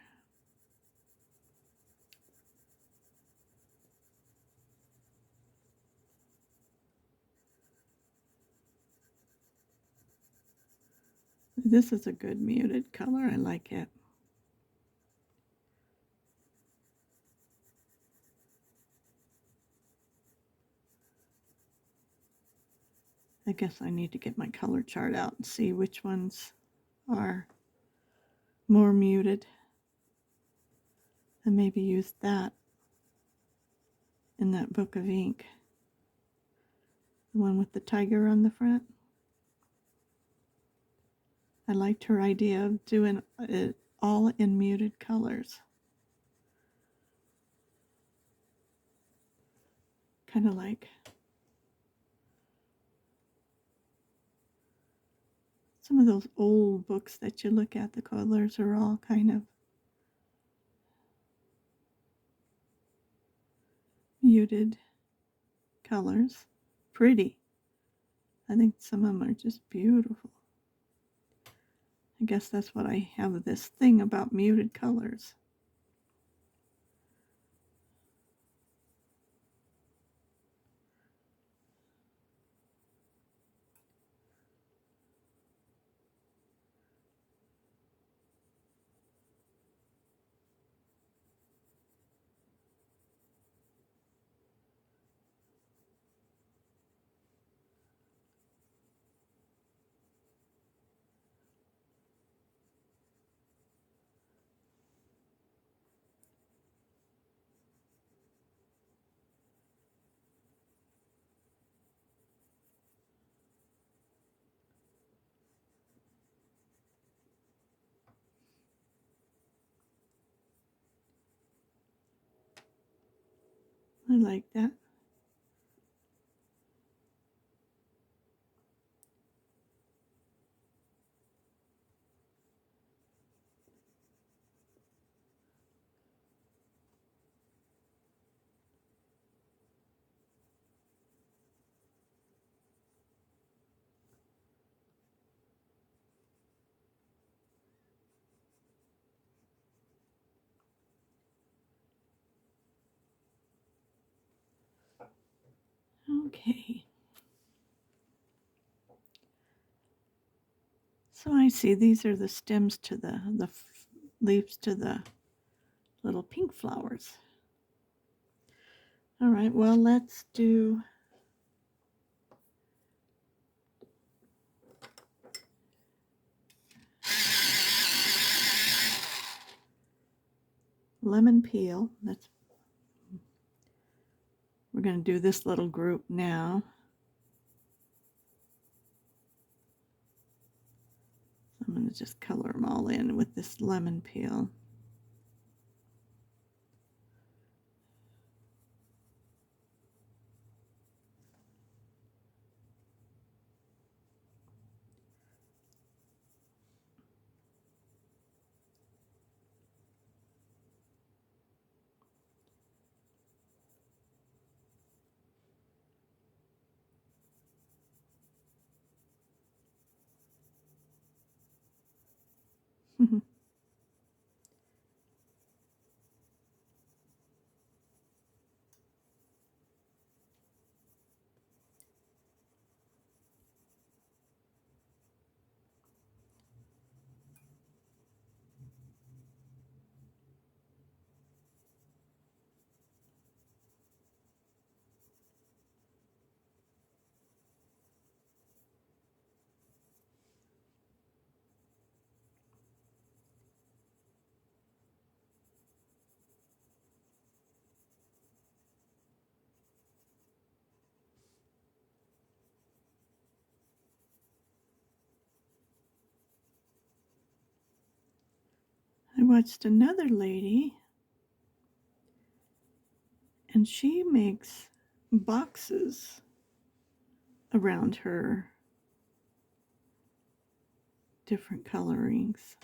This is a good muted color. I like it. guess I need to get my color chart out and see which ones are more muted, and maybe use that in that book of ink. The one with the tiger on the front. I liked her idea of doing it all in muted colors. Kind of like some of those old books that you look at, the colors are all kind of muted colors. Pretty. I think some of them are just beautiful. I guess that's what I have this thing about muted colors. I like that. Okay. So I see these are the stems to the leaves to the little pink flowers. All right, well, let's do lemon peel. We're going to do this little group now. I'm going to just color them all in with this lemon peel. I watched another lady, and she makes boxes around her different colorings.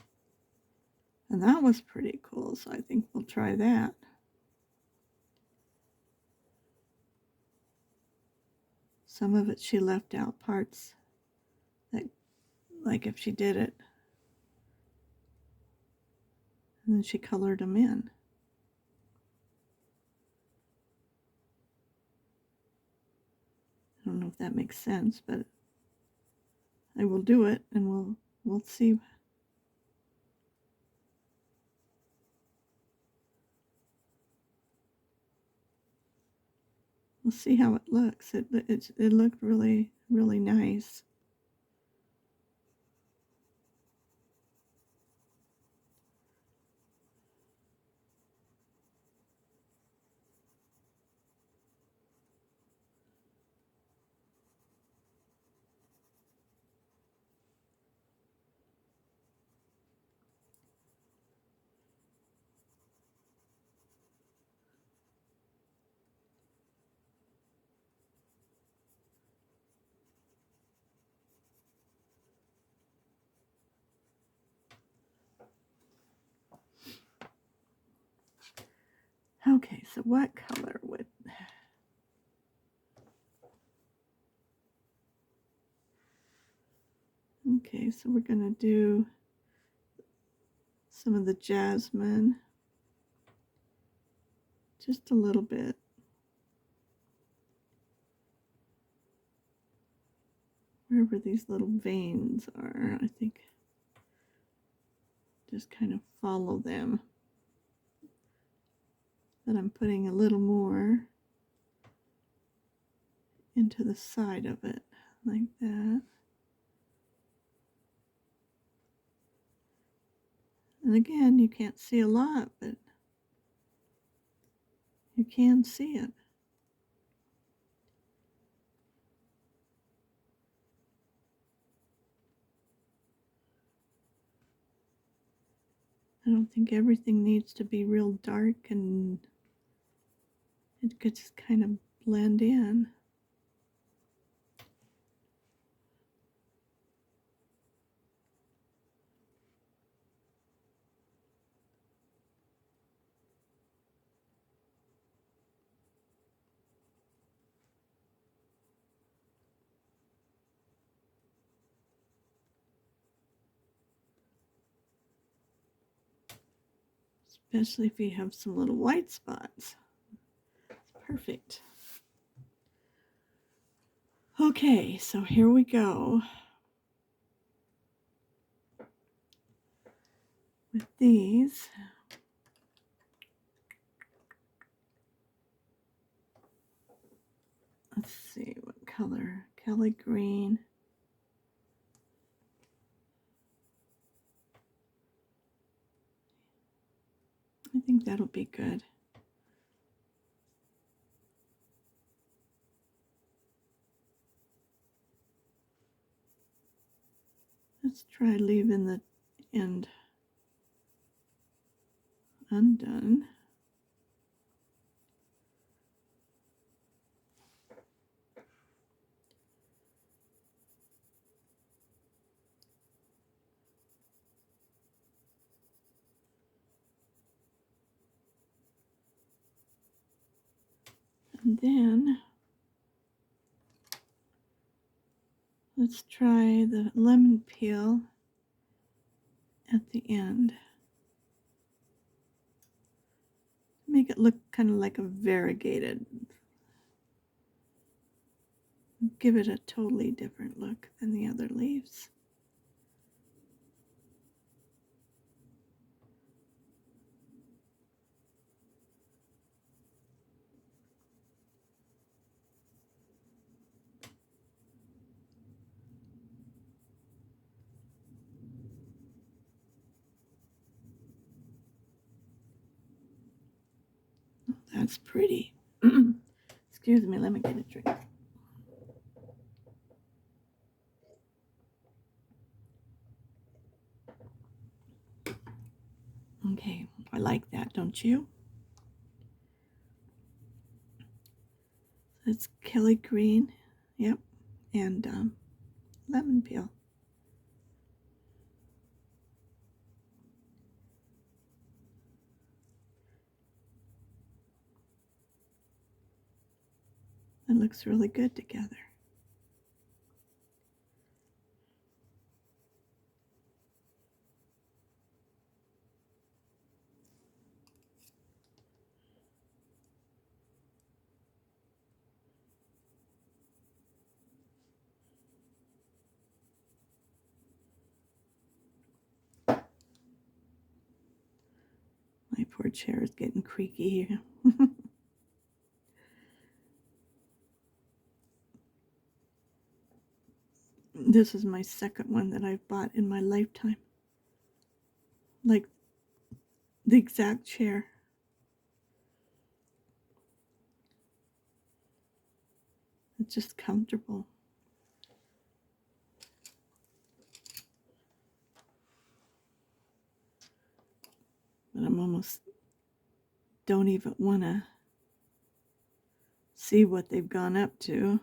And that was pretty cool, so I think we'll try that. Some of it she left out parts that, like if she did it, and then she colored them in. I don't know if that makes sense, but I will do it, and we'll see. We'll see how it looks. It looked really really nice. Okay, so what color would... Okay, so we're going to do some of the jasmine. Just a little bit. Wherever these little veins are, I think just kind of follow them. But I'm putting a little more into the side of it, like that. And again, you can't see a lot, but you can see it. I don't think everything needs to be real dark, and it could just kind of blend in. Especially if you have some little white spots. It's perfect. Okay, so here we go. With these, let's see what color. Kelly green. I think that'll be good. Let's try leaving the end undone. And then let's try the lemon peel at the end. Make it look kind of like a variegated. Give it a totally different look than the other leaves. That's pretty. Excuse me, let me get a drink. Okay, I like that, don't you? It's Kelly green, yep, and lemon peel. It looks really good together. My poor chair is getting creaky here. This is my second one that I've bought in my lifetime. Like the exact chair. It's just comfortable. But I'm almost don't even want to see what they've gone up to.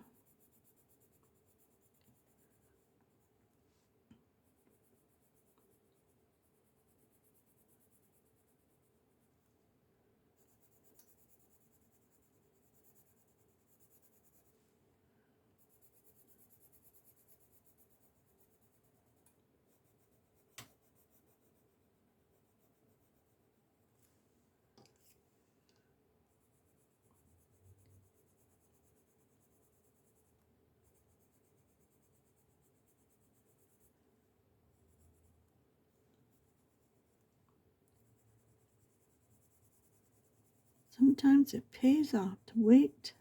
Sometimes it pays off to wait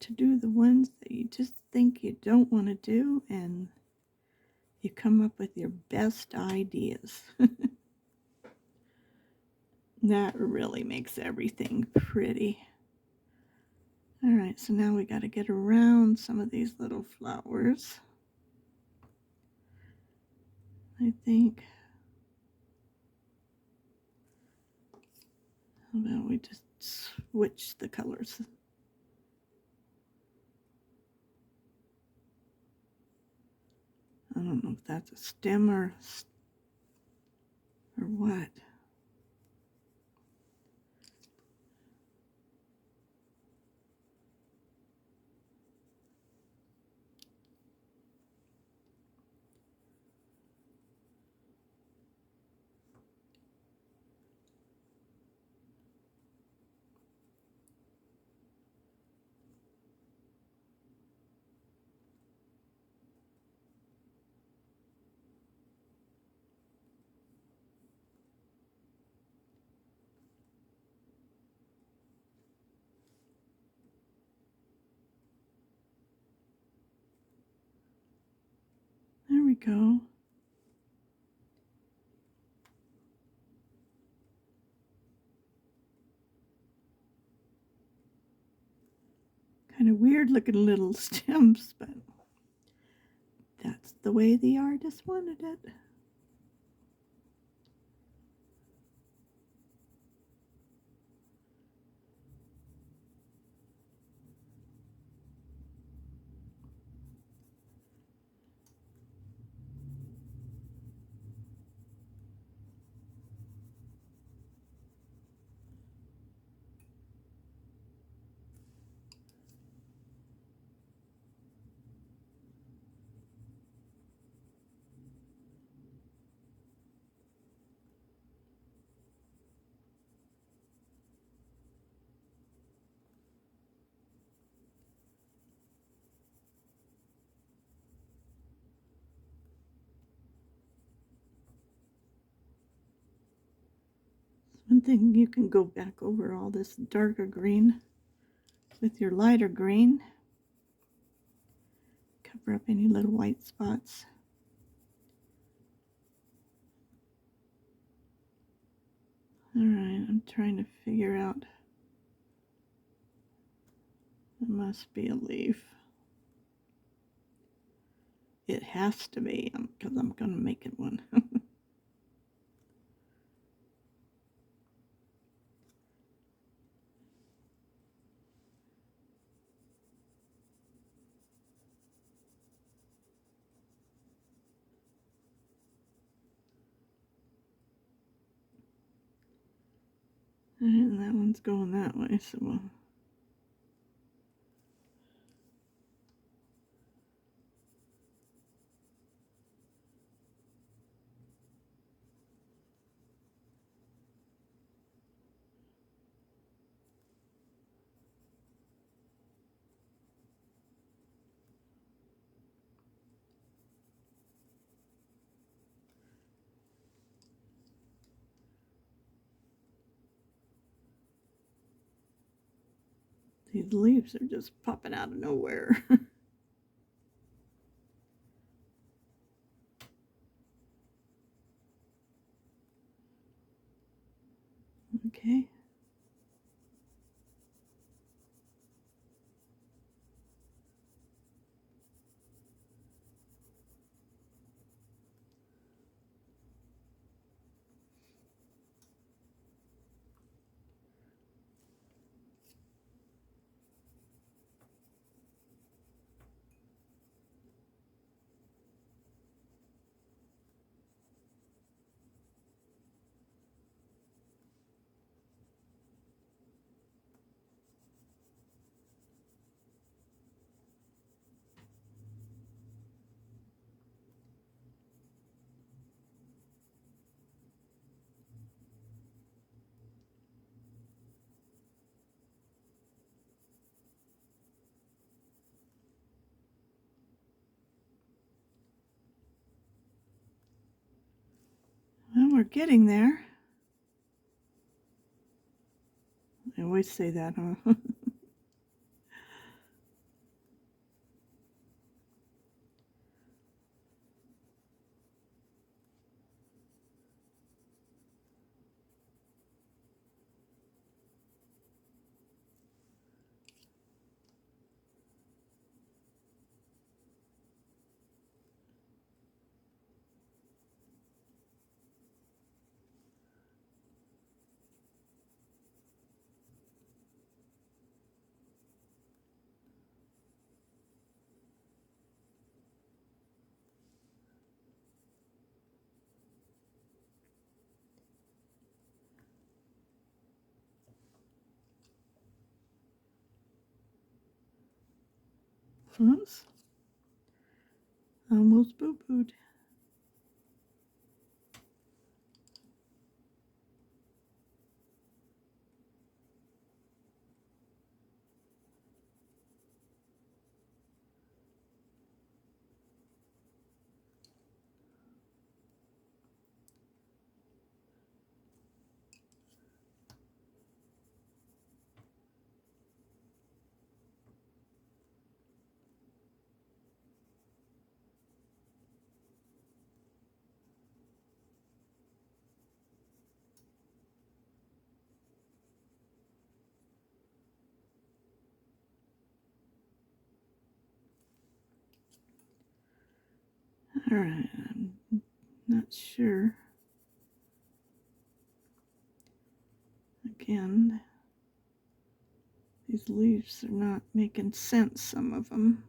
to do the ones that you just think you don't want to do, and you come up with your best ideas. That really makes everything pretty. All right, so now we got to get around some of these little flowers. I think, how about we just switch the colors? I don't know if that's a stem or what. There we go. Kind of weird looking little stems, but that's the way the artist wanted it. One thing, you can go back over all this darker green with your lighter green. Cover up any little white spots. Alright, I'm trying to figure out. It must be a leaf. It has to be, because I'm going to make it one. And that one's going that way, so these leaves are just popping out of nowhere. Okay. Well, we're getting there. I always say that, huh? Oops. Almost boo-booed. All right, I'm not sure. Again, these leaves are not making sense, some of them.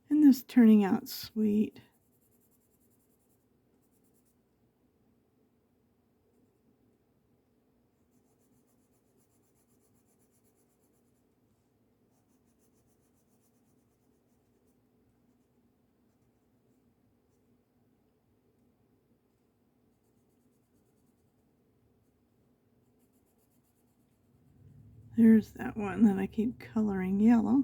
And this turning out sweet. There's that one that I keep coloring yellow.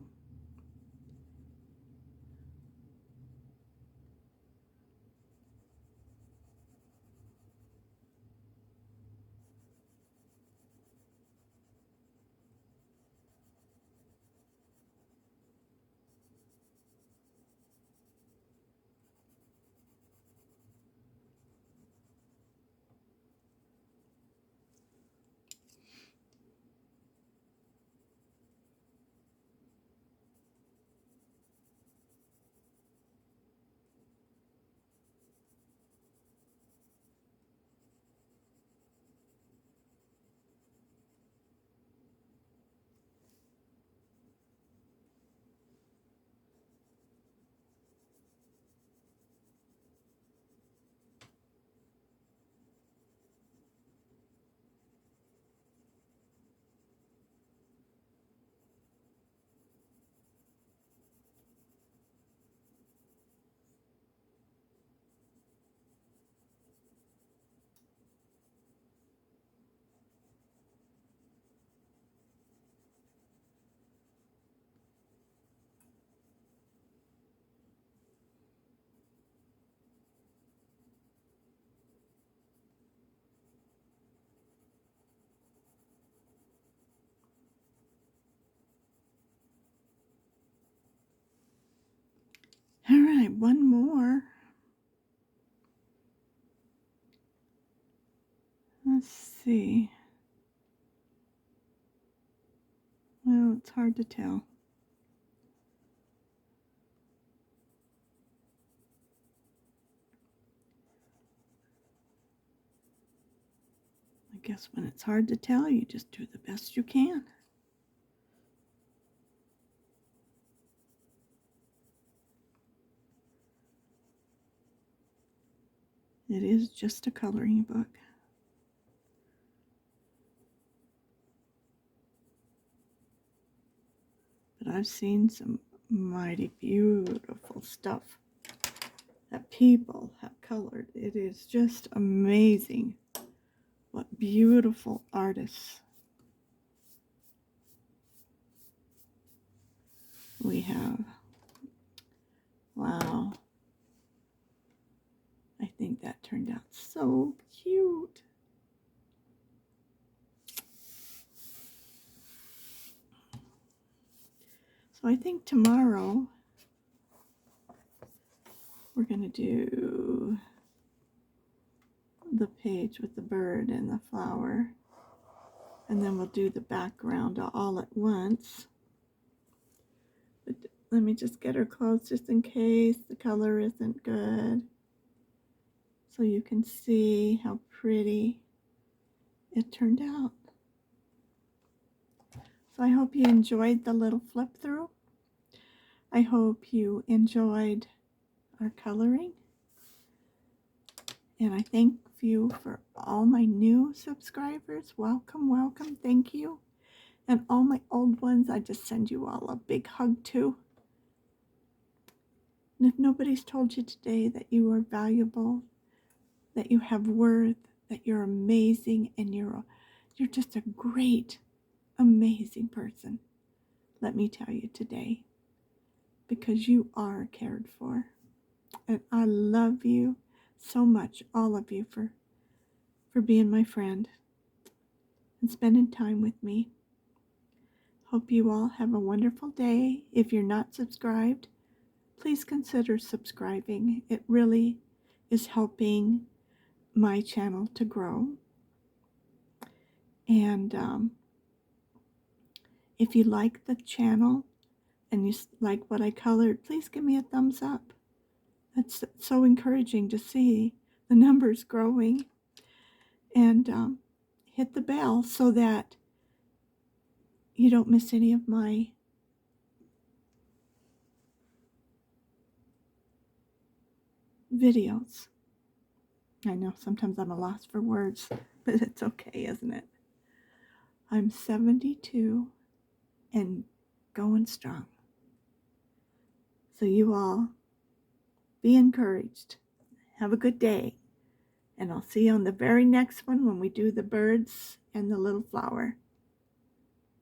have one more. Let's see. Well, it's hard to tell. I guess when it's hard to tell, you just do the best you can. It is just a coloring book. But I've seen some mighty beautiful stuff that people have colored. It is just amazing what beautiful artists we have. Wow. I think that turned out so cute. So I think tomorrow we're going to do the page with the bird and the flower. And then we'll do the background all at once. But let me just get her close just in case the color isn't good, so you can see how pretty it turned out. So I hope you enjoyed the little flip through. I hope you enjoyed our coloring. And I thank you for all my new subscribers. Welcome, welcome, thank you. And all my old ones, I just send you all a big hug too. And if nobody's told you today that you are valuable, that you have worth, that you're amazing, and you're just a great, amazing person, let me tell you today, because you are cared for. And I love you so much, all of you, for being my friend and spending time with me. Hope you all have a wonderful day. If you're not subscribed, please consider subscribing. It really is helping my channel to grow. And if you like the channel and you like what I colored, please give me a thumbs up. That's so encouraging to see the numbers growing. And hit the bell so that you don't miss any of my videos. I know sometimes I'm a loss for words, but it's okay, isn't it? I'm 72 and going strong. So you all be encouraged. Have a good day. And I'll see you on the very next one when we do the birds and the little flower.